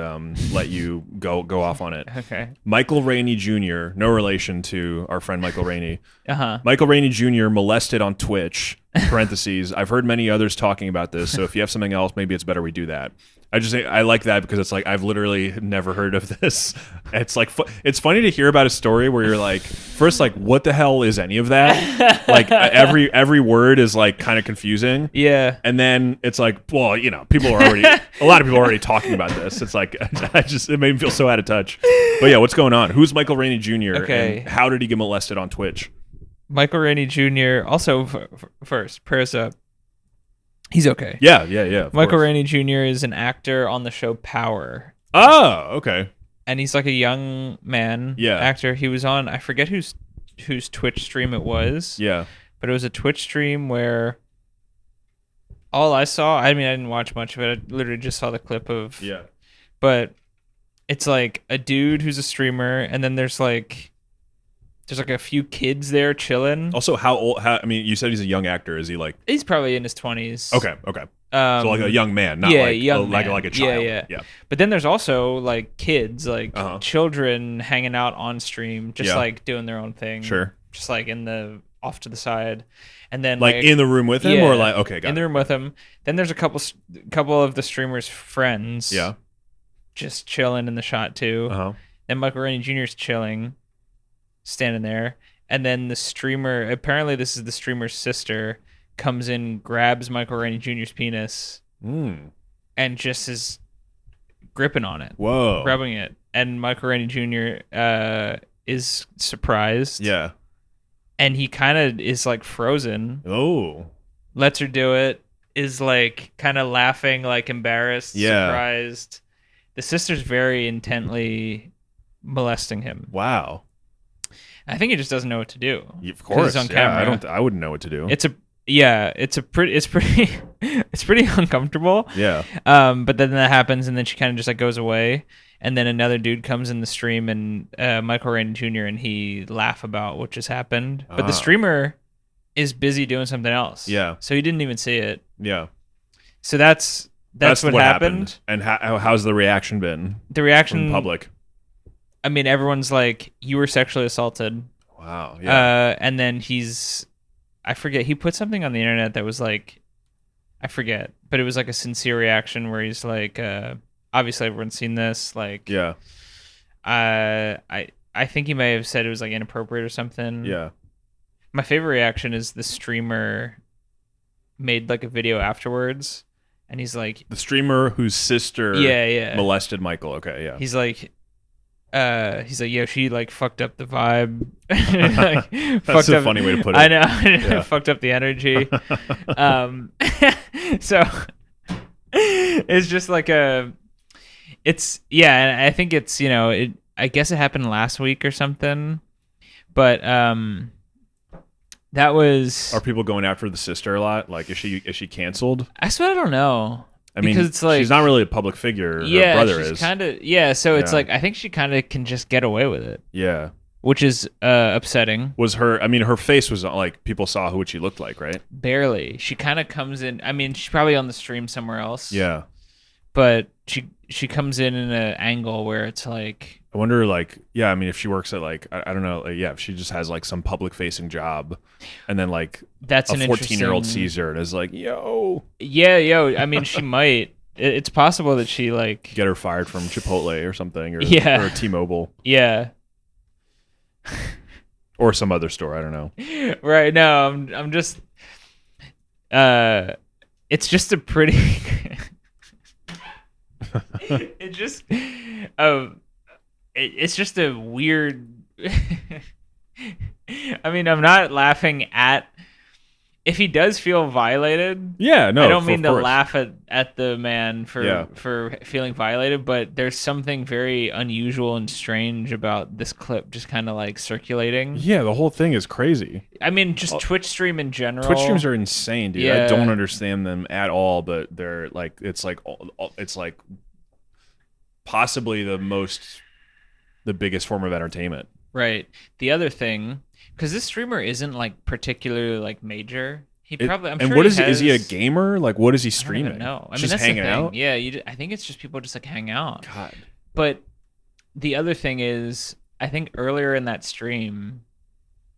let you go off on it. Okay. Michael Rainey Jr., no relation to our friend Michael Rainey. Uh-huh. Michael Rainey Jr. molested on Twitch, parentheses. I've heard many others talking about this, so if you have something else, maybe it's better we do that. I like that because it's like I've literally never heard of this. It's like it's funny to hear about a story where you're like, first like, what the hell is any of that? Like every word is like kind of confusing. Yeah. And then it's like, well, you know, a lot of people are already talking about this. It's like it made me feel so out of touch. But yeah, what's going on? Who's Michael Rainey Jr. Okay. And how did he get molested on Twitch? Michael Rainey Jr. Also, first, prayers up. He's okay. Yeah. Of Michael course. Rainey Jr. is an actor on the show Power. Oh, okay. And he's like a young man actor. He was on, I forget whose Twitch stream it was. Yeah. But it was a Twitch stream where all I saw, I mean, I didn't watch much of it. I literally just saw the clip of. Yeah. But it's like a dude who's a streamer, and then there's like a few kids there chilling. Also, how old? I mean, you said he's a young actor. Is he like? He's probably in his 20s. Okay. So like a young man, not young like man. like a child. Yeah. But then there's also like kids, like Uh-huh. children hanging out on stream, just like doing their own thing. Sure. Just like off to the side, and then Like in the room with him, or like okay, got in the room with him. Then there's a couple of the streamer's friends. Yeah. Just chilling in the shot too. Uh huh. Then Michael Rainey Jr.'s chilling, standing there, and then the streamer. Apparently, this is the streamer's sister. Comes in, grabs Michael Rainey Jr.'s penis, and just is gripping on it. Whoa. Rubbing it. And Michael Rainey Jr. Is surprised. Yeah. And he kind of is like frozen. Oh. Lets her do it. Is like kind of laughing, like embarrassed, surprised. The sister's very intently molesting him. Wow. I think he just doesn't know what to do. Of course. He's on camera. I wouldn't know what to do. It's pretty it's pretty uncomfortable. Yeah. But then that happens, and then she kind of just like goes away, and then another dude comes in the stream, and Michael Rainey Jr. and he laugh about what just happened, but the streamer is busy doing something else. Yeah. So he didn't even see it. Yeah. So that's what happened. And how's the reaction been? The reaction from the public. I mean, everyone's like, "You were sexually assaulted." Wow. Yeah. And then I forget, he put something on the internet that was like, I forget, but it was like a sincere reaction where he's like, obviously everyone's seen this, like, yeah. I think he may have said it was like inappropriate or something. Yeah. My favorite reaction is the streamer made like a video afterwards, and he's like, the streamer whose sister molested Michael. Okay, yeah. He's like, yeah, she like fucked up the vibe. Like, that's a funny way to put it. I know. Yeah. Fucked up the energy. So it's just like and I think it's, I guess it happened last week or something, but That was. Are people going after the sister a lot? Like, is she canceled? I swear I don't know. I mean, because it's like, she's not really a public figure. Yeah, her brother she's is. kind of. Yeah, so it's Yeah. like I think she kind of can just get away with it. Yeah. Which is upsetting. Was her? I mean, her face was like people saw what she looked like, right? Barely. She kind of comes in. I mean, she's probably on the stream somewhere else. Yeah. But she comes in an angle where it's like. I wonder, like, yeah. I mean, if she works at like I don't know, like, yeah, if she just has like some public facing job, and then like that's a 14-year-old sees her and is like, yo. Yeah, yo. I mean, she might. It's possible that she like Get her fired from Chipotle or something, or T-Mobile. Yeah. Or some other store, I don't know. Right. No, I'm just it's just a pretty it's just it's just a weird I mean, I'm not laughing at if he does feel violated. Yeah, no. I don't mean to course. laugh at the man for feeling violated, but there's something very unusual and strange about this clip just kind of like circulating. Yeah, the whole thing is crazy. I mean, just Twitch stream in general. Twitch streams are insane, dude. Yeah. I don't understand them at all, but they're like it's like possibly the biggest form of entertainment. Right. The other thing, because this streamer isn't like particularly like major. He probably. I'm and sure what is he a gamer? Like, what is he I don't streaming? even know. I mean, Just that's hanging the thing. out. Yeah, I think it's just people just like hang out. God. But the other thing is, I think earlier in that stream,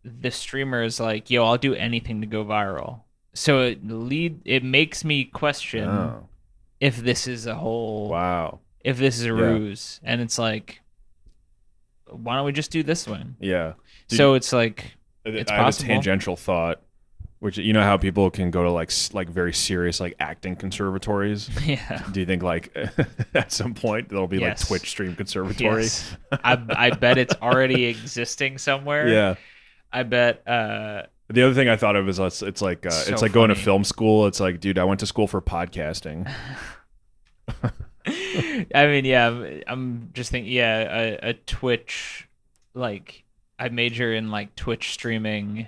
the streamer is like, "Yo, I'll do anything to go viral." So it makes me question if this is a whole. Wow. If this is a ruse, and it's like, why don't we just do this one? Yeah. So it's like it's I have possible. a tangential thought, which you know how people can go to like very serious like acting conservatories. Yeah. Do you think like at some point there'll be like Twitch stream conservatory? Yes. I bet it's already existing somewhere. Yeah. I bet. The other thing I thought of is it's like going to film school. It's like, dude, I went to school for podcasting. I mean, yeah, I'm just thinking, yeah, a Twitch, like I major in like Twitch streaming,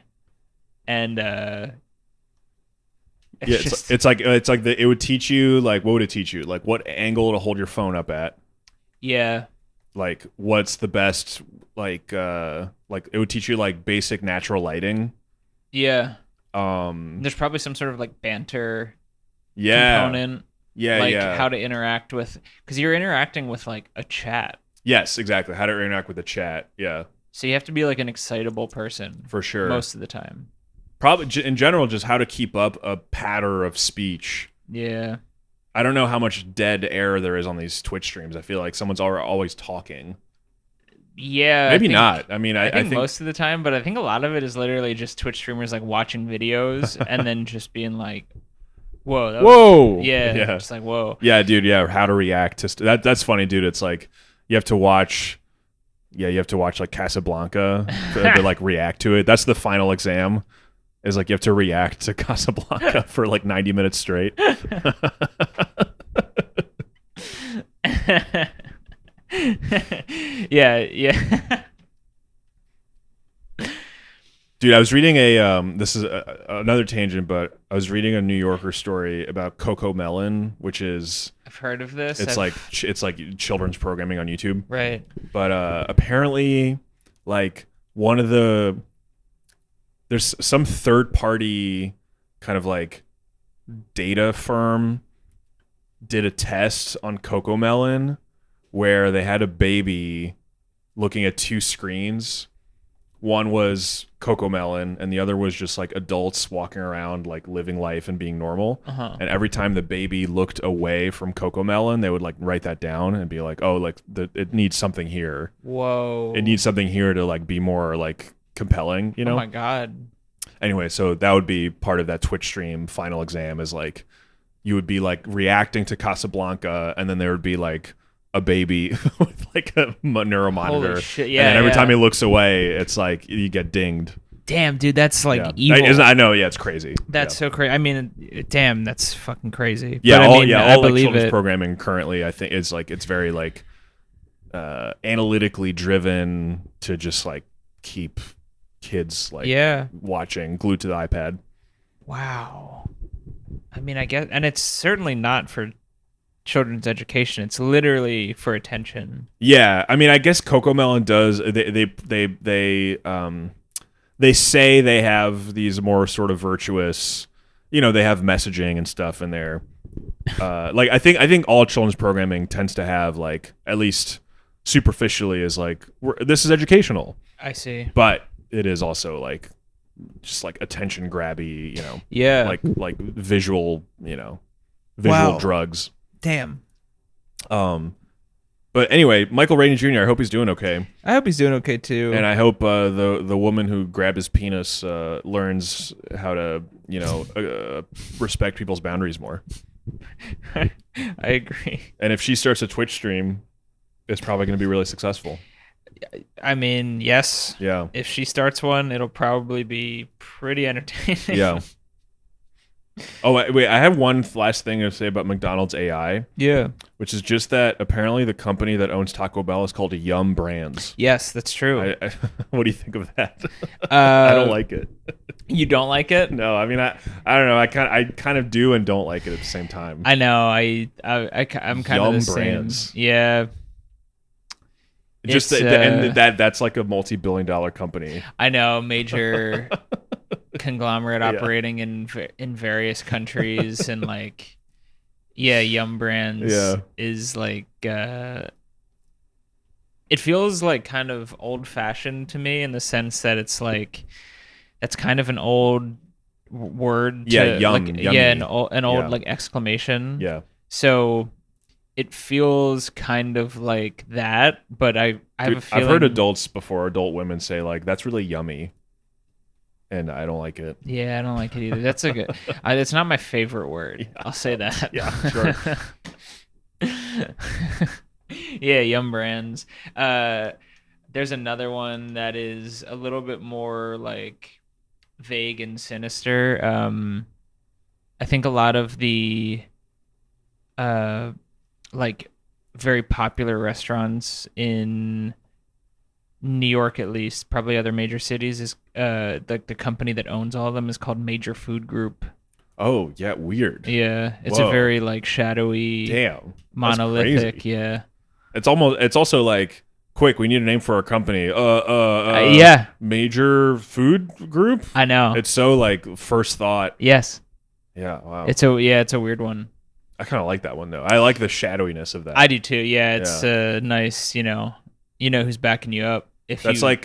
and it would teach you like what would it teach you like what angle to hold your phone up at. Yeah. Like what's the best like it would teach you like basic natural lighting. Yeah. There's probably some sort of like banter. Yeah. Component. Yeah, like how to interact with, because you're interacting with like a chat. Yes, exactly. How to interact with a chat. Yeah. So you have to be like an excitable person for sure most of the time. Probably in general, just how to keep up a patter of speech. Yeah. I don't know how much dead air there is on these Twitch streams. I feel like someone's always talking. Yeah. Maybe not. I mean, I think most of the time, but I think a lot of it is literally just Twitch streamers like watching videos and then just being like, whoa. Yeah. Just like, whoa. Yeah, dude. Yeah. How to react to that. That's funny, dude. It's like you have to watch like Casablanca to like react to it. That's the final exam. Is like you have to react to Casablanca for like 90 minutes straight. Yeah. Dude, I was reading this is another tangent, but I was reading a New Yorker story about Cocomelon, which is I've heard of this. It's like children's programming on YouTube. Right. But apparently like there's some third party kind of like data firm did a test on Cocomelon where they had a baby looking at two screens. One was Cocomelon and the other was just like adults walking around like living life and being normal. And every time the baby looked away from Cocomelon, they would like write that down and be like, oh, like it needs something here. Whoa. It needs something here to like be more like compelling, you know? Oh my God. Anyway, so that would be part of that Twitch stream final exam is like you would be like reacting to Casablanca and then there would be like a baby with like a neuromonitor. Holy shit. Yeah, and then every time he looks away, it's like you get dinged. Damn, dude, that's like evil. I know, yeah, it's crazy. That's so crazy. I mean, damn, that's fucking crazy. Yeah, but, all I like believe children's it. programming currently, I think, is like it's very like analytically driven to just like keep kids like Yeah. watching, glued to the iPad. Wow. I mean, I guess, and it's certainly not for children's education. It's literally for attention. Yeah, I mean, I guess Cocomelon does. They say they have these more sort of virtuous, they have messaging and stuff in there. Like I think all children's programming tends to have like, at least superficially, is like, this is educational. I see. But it is also like just like attention grabby, Yeah. like visual, visual Wow. drugs. Damn. But anyway, Michael Rainey Jr., I hope he's doing okay. I hope he's doing okay too. And I hope the woman who grabbed his penis learns how to, respect people's boundaries more. I agree. And if she starts a Twitch stream, it's probably going to be really successful. I mean, yes. Yeah. If she starts one, it'll probably be pretty entertaining. Yeah. Oh, wait, I have one last thing to say about McDonald's AI. Yeah. Which is just that apparently the company that owns Taco Bell is called Yum Brands. Yes, that's true. What do you think of that? I don't like it. You don't like it? No, I mean, I don't know. I kind of do and don't like it at the same time. I know. I'm kind of the same. Brands. Yeah. Just that's like a multi-billion-dollar company. I know, major conglomerate operating in various countries, and like, Yum Brands is like, it feels like kind of old-fashioned to me in the sense that it's like, that's kind of an old word. Yum. An old like exclamation. Yeah. So it feels kind of like that, but I have a feeling... I've heard adult women say like, that's really yummy. And I don't like it. Yeah, I don't like it either. That's a good... it's not my favorite word. Yeah. I'll say that. Yeah, sure. Yeah, Yum Brands. There's another one that is a little bit more like vague and sinister. I think a lot of the like very popular restaurants in New York, at least, probably other major cities, is the company that owns all of them is called Major Food Group. Oh, yeah, weird. Yeah, it's a very like shadowy, monolithic. Yeah, it's also like, quick, we need a name for our company. Yeah, Major Food Group. I know. It's so like first thought. Yes. Yeah. Wow. It's a weird one. I kind of like that one though. I like the shadowiness of that. I do too. Yeah, it's nice. You know who's backing you up. That's like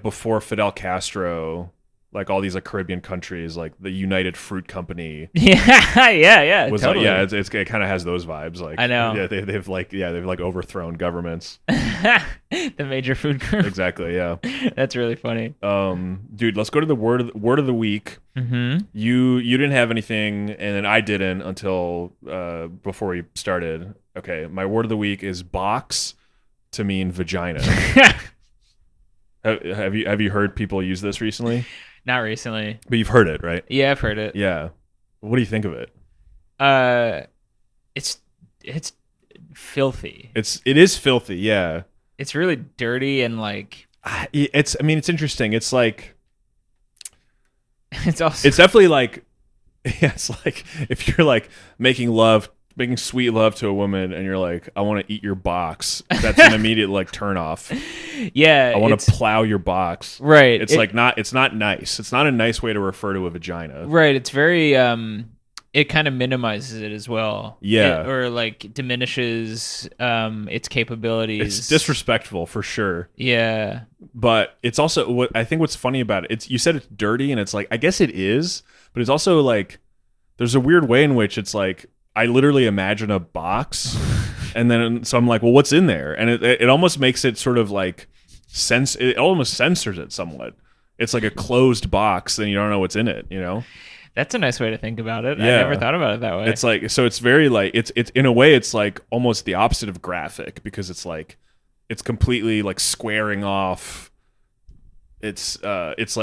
before Fidel Castro, like all these like Caribbean countries, like the United Fruit Company. Yeah. Was totally. Like, it kind of has those vibes. Like I know. Yeah, they've overthrown governments. The Major Food Group. Exactly. Yeah. That's really funny. Dude, let's go to the word of the week. Mm-hmm. You didn't have anything, and then I didn't until before we started. Okay, my word of the week is box to mean vagina. Have you heard people use this recently? Not recently. But you've heard it, right? Yeah, I've heard it. Yeah. What do you think of it? It's filthy. It is filthy, yeah. It's really dirty and like it's interesting. It's like it's definitely like it's like if you're like making sweet love to a woman and you're like, I want to eat your box, that's an immediate like turn off. Yeah, I want to plow your box. Right. It's not nice. It's not a nice way to refer to a vagina. Right. It's very it kind of minimizes it as well. Yeah. Or like diminishes its capabilities. It's disrespectful for sure. Yeah. But it's also what's funny about it. You said it's dirty, and it's like, I guess it is, but it's also like there's a weird way in which it's like I literally imagine a box, and then so I'm like, well, what's in there? And it almost makes it sort of like it almost censors it somewhat. It's like a closed box, and you don't know what's in it. That's a nice way to think about it. Yeah. I never thought about it that way. It's like, so it's very like it's in a way it's like almost the opposite of graphic, because it's like it's completely like squaring off. It's It's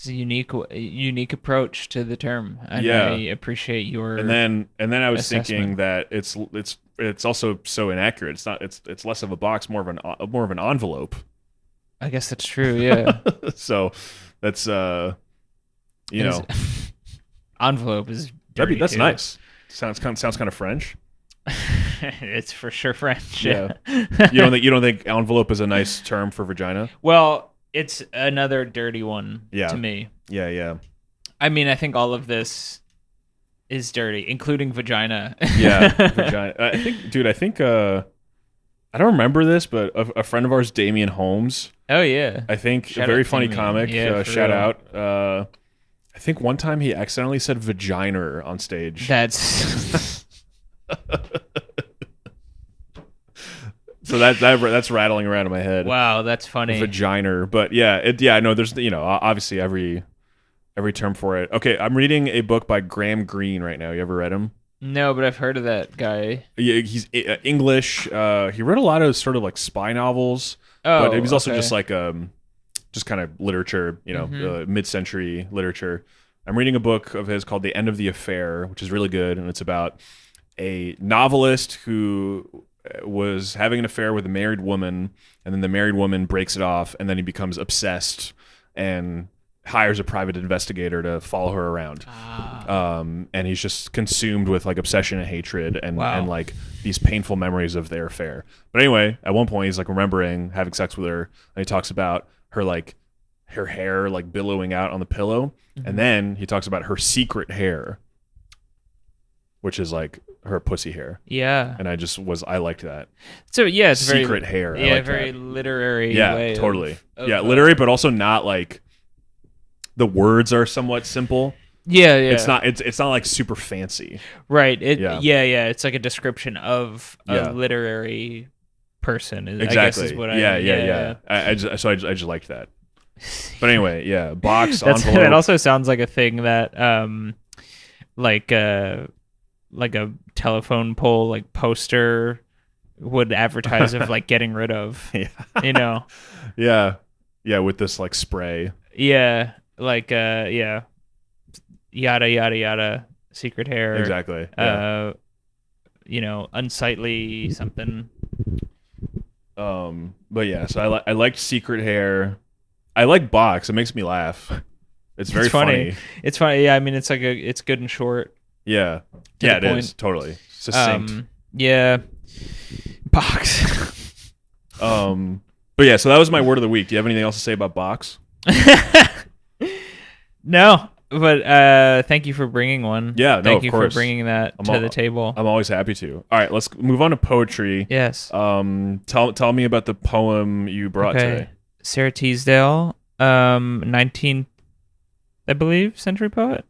a unique approach to the term, and I appreciate your. And then I was assessment. thinking that it's also so inaccurate. It's not. It's less of a box, more of an envelope. I guess that's true. Yeah. So that's Envelope is dirty that's too. nice. Sounds kind of French. It's for sure French. Yeah. You don't think envelope is a nice term for vagina? Well, it's another dirty one Yeah. to me. Yeah. I mean, I think all of this is dirty, including vagina. Yeah, vagina. I think I don't remember this, but a friend of ours, Damian Holmes, Oh yeah. I think Shout a very out funny Damian. comic. Yeah, for Shout real. out. I think one time he accidentally said vagina on stage. That's So that's rattling around in my head. wow. That's funny. Vagina, but yeah. No, there's obviously every term for it. Okay, I'm reading a book by Graham Greene right now. You ever read him? No, but I've heard of that guy. Yeah, he's English. He wrote a lot of sort of like spy novels, Oh, but he was also okay. just like just kind of literature, mid-century literature. I'm reading a book of his called The End of the Affair, which is really good, and it's about a novelist who was having an affair with a married woman, and then the married woman breaks it off, and then he becomes obsessed and hires a private investigator to follow her around. And he's just consumed with like obsession and hatred and like these painful memories of their affair. But anyway, at one point he's like remembering having sex with her, and he talks about her hair like billowing out on the pillow, and then he talks about her secret hair, which is like her pussy hair. Yeah. And I liked that. So yeah, it's Secret very, hair. I Yeah, like very that. literary. Yeah, way totally. of, Literary, but also not like the words are somewhat simple. Yeah. It's not like super fancy. Right. Yeah. Yeah. It's like a description of a Yeah. literary person. Exactly. I guess is what Yeah. I just liked that. But anyway, yeah. Box That envelope. also sounds like a thing that like a telephone pole like poster would advertise of like getting rid of. Yeah. Yeah. With this like spray. Yeah. Like yada yada yada secret hair. Exactly. Yeah. Unsightly something. But yeah, so I liked secret hair. I like box. It makes me laugh. It's very funny. It's funny. Yeah, I mean, it's good and short. Yeah. To Yeah, the it point. is. Totally. Succinct. Yeah. Box. But yeah, so that was my word of the week. Do you have anything else to say about box? No, but thank you for bringing one. Yeah, no, thank of you course. for bringing that to the table. I'm always happy to. All right, let's move on to poetry. Yes. Tell me about the poem you brought today. Sara Teasdale, 19th, I believe, century poet.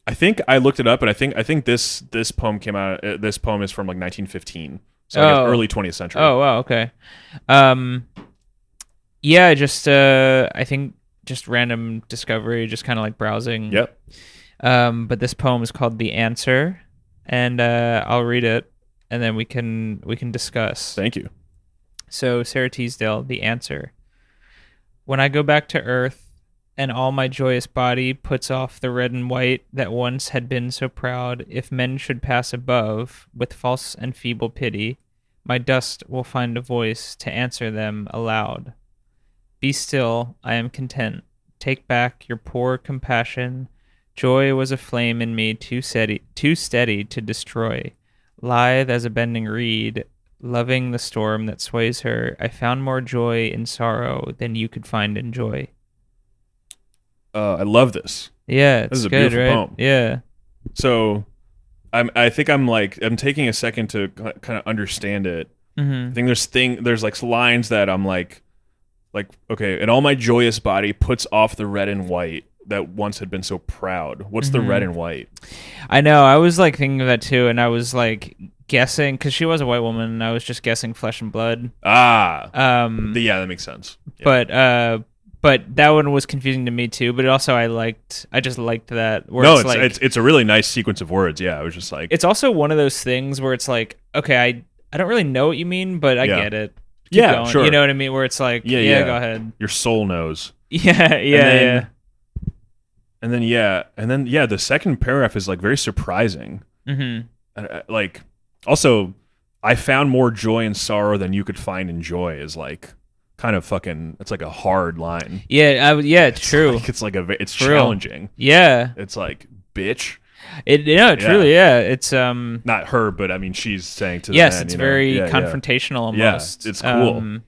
I think I looked it up, and I think this poem came out. This poem is from like 1915, so I guess early 20th century. Oh wow, okay. Yeah, just I think just random discovery, just kind of like browsing. Yep. But this poem is called "The Answer," and I'll read it, and then we can discuss. Thank you. So Sara Teasdale, "The Answer." When I go back to Earth, and all my joyous body puts off the red and white that once had been so proud, if men should pass above with false and feeble pity, my dust will find a voice to answer them aloud. Be still, I am content. Take back your poor compassion. Joy was a flame in me too steady to destroy. Lithe as a bending reed, loving the storm that sways her, I found more joy in sorrow than you could find in joy. I love this. Yeah, it's This is a good, beautiful right? poem. Yeah. So, I'm taking a second to kind of understand it. Mm-hmm. I think there's like lines that I'm like okay, and all my joyous body puts off the red and white that once had been so proud. What's the red and white? I know. I was like thinking of that too, and I was like guessing because she was a white woman, and I was just guessing flesh and blood. Yeah, that makes sense. Yeah. But that one was confusing to me too. But also, I just liked that. Where No, it's like, it's a really nice sequence of words. Yeah, I was just like, it's also one of those things where it's like, okay, I don't really know what you mean, but I get it. Keep Yeah, going. sure. You know what I mean? Where it's like, yeah, go ahead. Your soul knows. Yeah. And then the second paragraph is like very surprising. Mm-hmm. Like, also, I found more joy in sorrow than you could find in joy is like kind of fucking. It's like a hard line. Yeah, it's true. It's challenging. Yeah, it's like bitch. Truly, yeah. It's not her, but I mean, she's saying to the yes, man, it's very confrontational almost. Yeah, it's cool.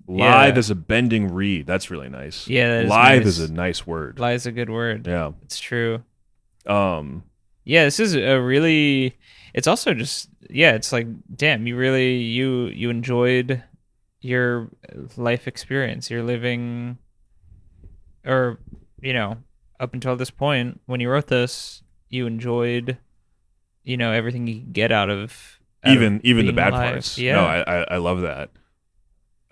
Lithe is a bending reed. That's really nice. Yeah, lithe is a nice word. Lithe is a good word. Yeah, it's true. Yeah, this is a really. It's also just it's like, damn, you really you enjoyed your life experience. You're living, or up until this point when you wrote this, you enjoyed, everything you could get out of even the bad alive. parts. Yeah, no, I love that.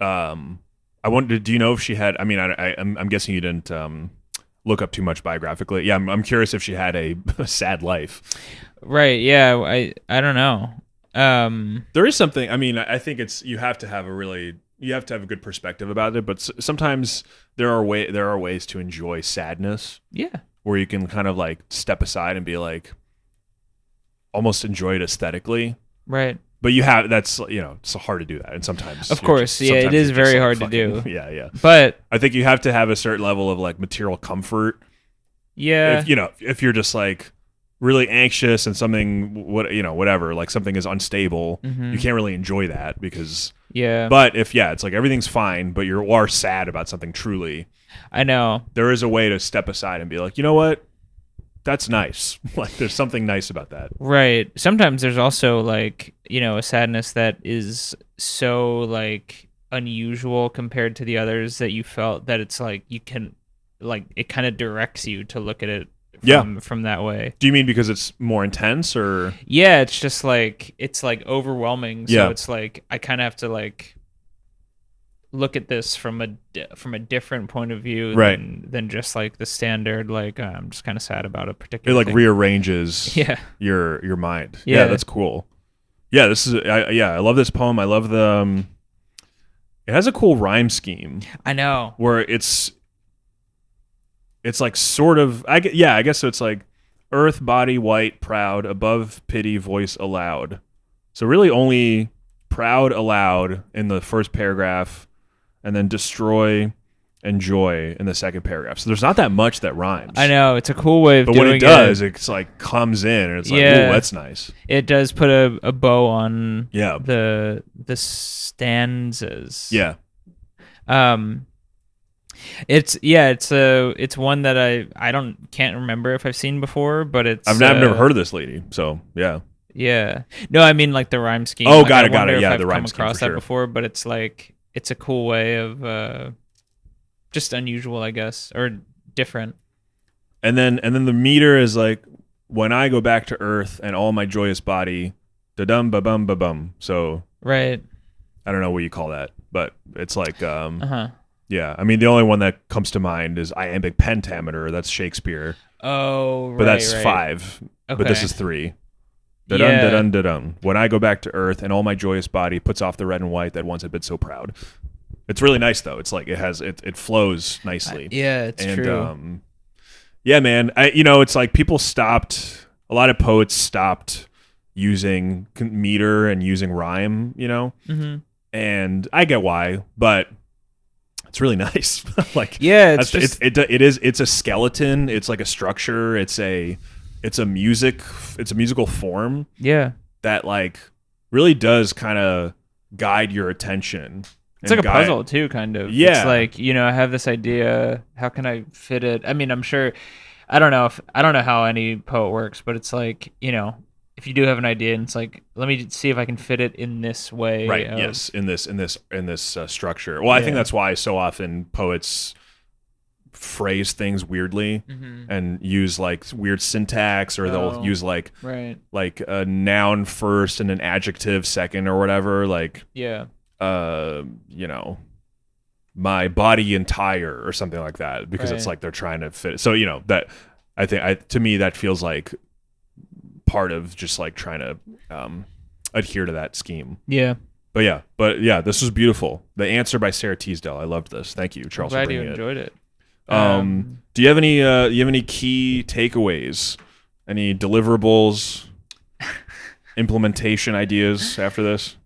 I wondered, do you know if she had? I mean, I'm guessing you didn't look up too much biographically. Yeah, I'm curious if she had a sad life. Right. Yeah. I don't know. There is something. I mean, I think you have to have a good perspective about it. But sometimes there are ways to enjoy sadness. Yeah. Where you can kind of like step aside and be like, almost enjoy it aesthetically. Right. But it's hard to do that, and sometimes, of course, it is very hard to do. Yeah. But I think you have to have a certain level of like material comfort. Yeah. If you're just like really anxious and something, whatever, like something is unstable, you can't really enjoy that because. Yeah. But if it's like everything's fine, but you are sad about something truly. I know. There is a way to step aside and be like, you know what? That's nice. Like there's something nice about that. Right. Sometimes there's also like, a sadness that is so like unusual compared to the others that you felt that it's like you can like it kind of directs you to look at it from that way. Do you mean because it's more intense or? Yeah, it's just like it's like overwhelming. So it's like I kind of have to like look at this from a different point of view than just like the standard like I'm just kind of sad about a particular it like thing. Rearranges your mind. Yeah, that's cool. Yeah, this is I love this poem. I love the it has a cool rhyme scheme. I know. Where it's like sort of I guess so. It's like earth, body, white, proud, above, pity, voice, aloud. So really only proud, aloud in the first paragraph, and then destroy and joy in the second paragraph. So there's not that much that rhymes. I know. It's a cool way of doing it. But when it does, it's like comes in and it's like, ooh, that's nice. It does put a bow on the stanzas. Yeah. It's one that I can't remember if I've seen before, but I've never heard of this lady. So yeah. Yeah. No, I mean like the rhyme scheme. Oh, like, got it. Yeah, I've the rhyme come scheme across for that sure. before, but it's like it's a cool way of just unusual, I guess, or different. And then the meter is like when I go back to earth and all my joyous body, da dum ba bum ba bum. So right. I don't know what you call that, but it's like yeah. I mean the only one that comes to mind is iambic pentameter. That's Shakespeare. Oh, right. But that's right. 5. Okay. But this is 3. Da-dun, da-dun, da-dun. When I go back to earth and all my joyous body puts off the red and white that once had been so proud. It's really nice though. It's like it flows nicely. It's true. Yeah, man. It's like a lot of poets stopped using meter and using rhyme, and I get why, but it's really nice. Like it's a skeleton. It's like a structure. It's a musical form. Yeah. That like really does kind of guide your attention. It's like a puzzle too, kind of. Yeah. It's like, I have this idea. How can I fit it? I mean, I'm sure. I don't know how any poet works, but it's like, if you do have an idea, and it's like, let me see if I can fit it in this way. Right. Yes. In this structure. Well, I think that's why so often poets phrase things weirdly and use like weird syntax, or they'll use like a noun first and an adjective second or whatever. Like my body entire or something like that, because it's like they're trying to fit it. So that I think to me that feels like part of just like trying to adhere to that scheme. But this was beautiful. The Answer by Sara Teasdale. I loved this. Thank you, Charles. I'm glad you enjoyed it. Do you have any key takeaways, any deliverables, implementation ideas after this?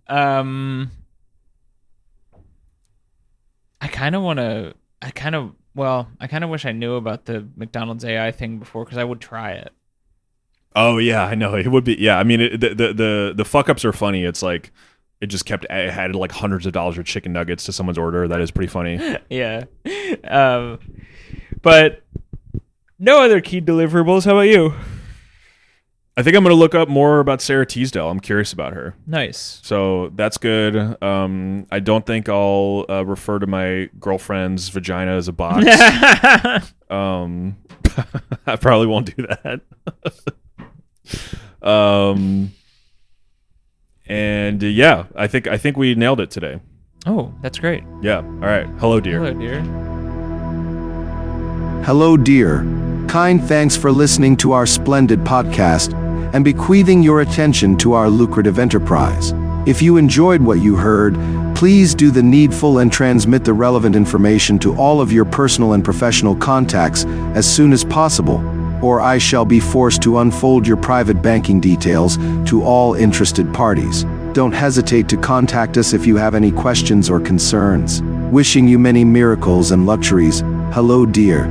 I kind of want to. I kind of wish I knew about the McDonald's AI thing before because I would try it. Oh yeah, I know it would be. Yeah, I mean the fuck ups are funny. It's like it just kept added like hundreds of dollars of chicken nuggets to someone's order. That is pretty funny. Yeah, but no other key deliverables. How about you? I think I'm going to look up more about Sara Teasdale. I'm curious about her. Nice. So that's good. I don't think I'll refer to my girlfriend's vagina as a box. I probably won't do that. And yeah, I think we nailed it today. Oh, that's great. Yeah. All right. Hello, dear. Hello, dear. Hello, dear. Kind thanks for listening to our splendid podcast and bequeathing your attention to our lucrative enterprise. If you enjoyed what you heard, please do the needful and transmit the relevant information to all of your personal and professional contacts as soon as possible, or I shall be forced to unfold your private banking details to all interested parties. Don't hesitate to contact us if you have any questions or concerns. Wishing you many miracles and luxuries. Hello, dear.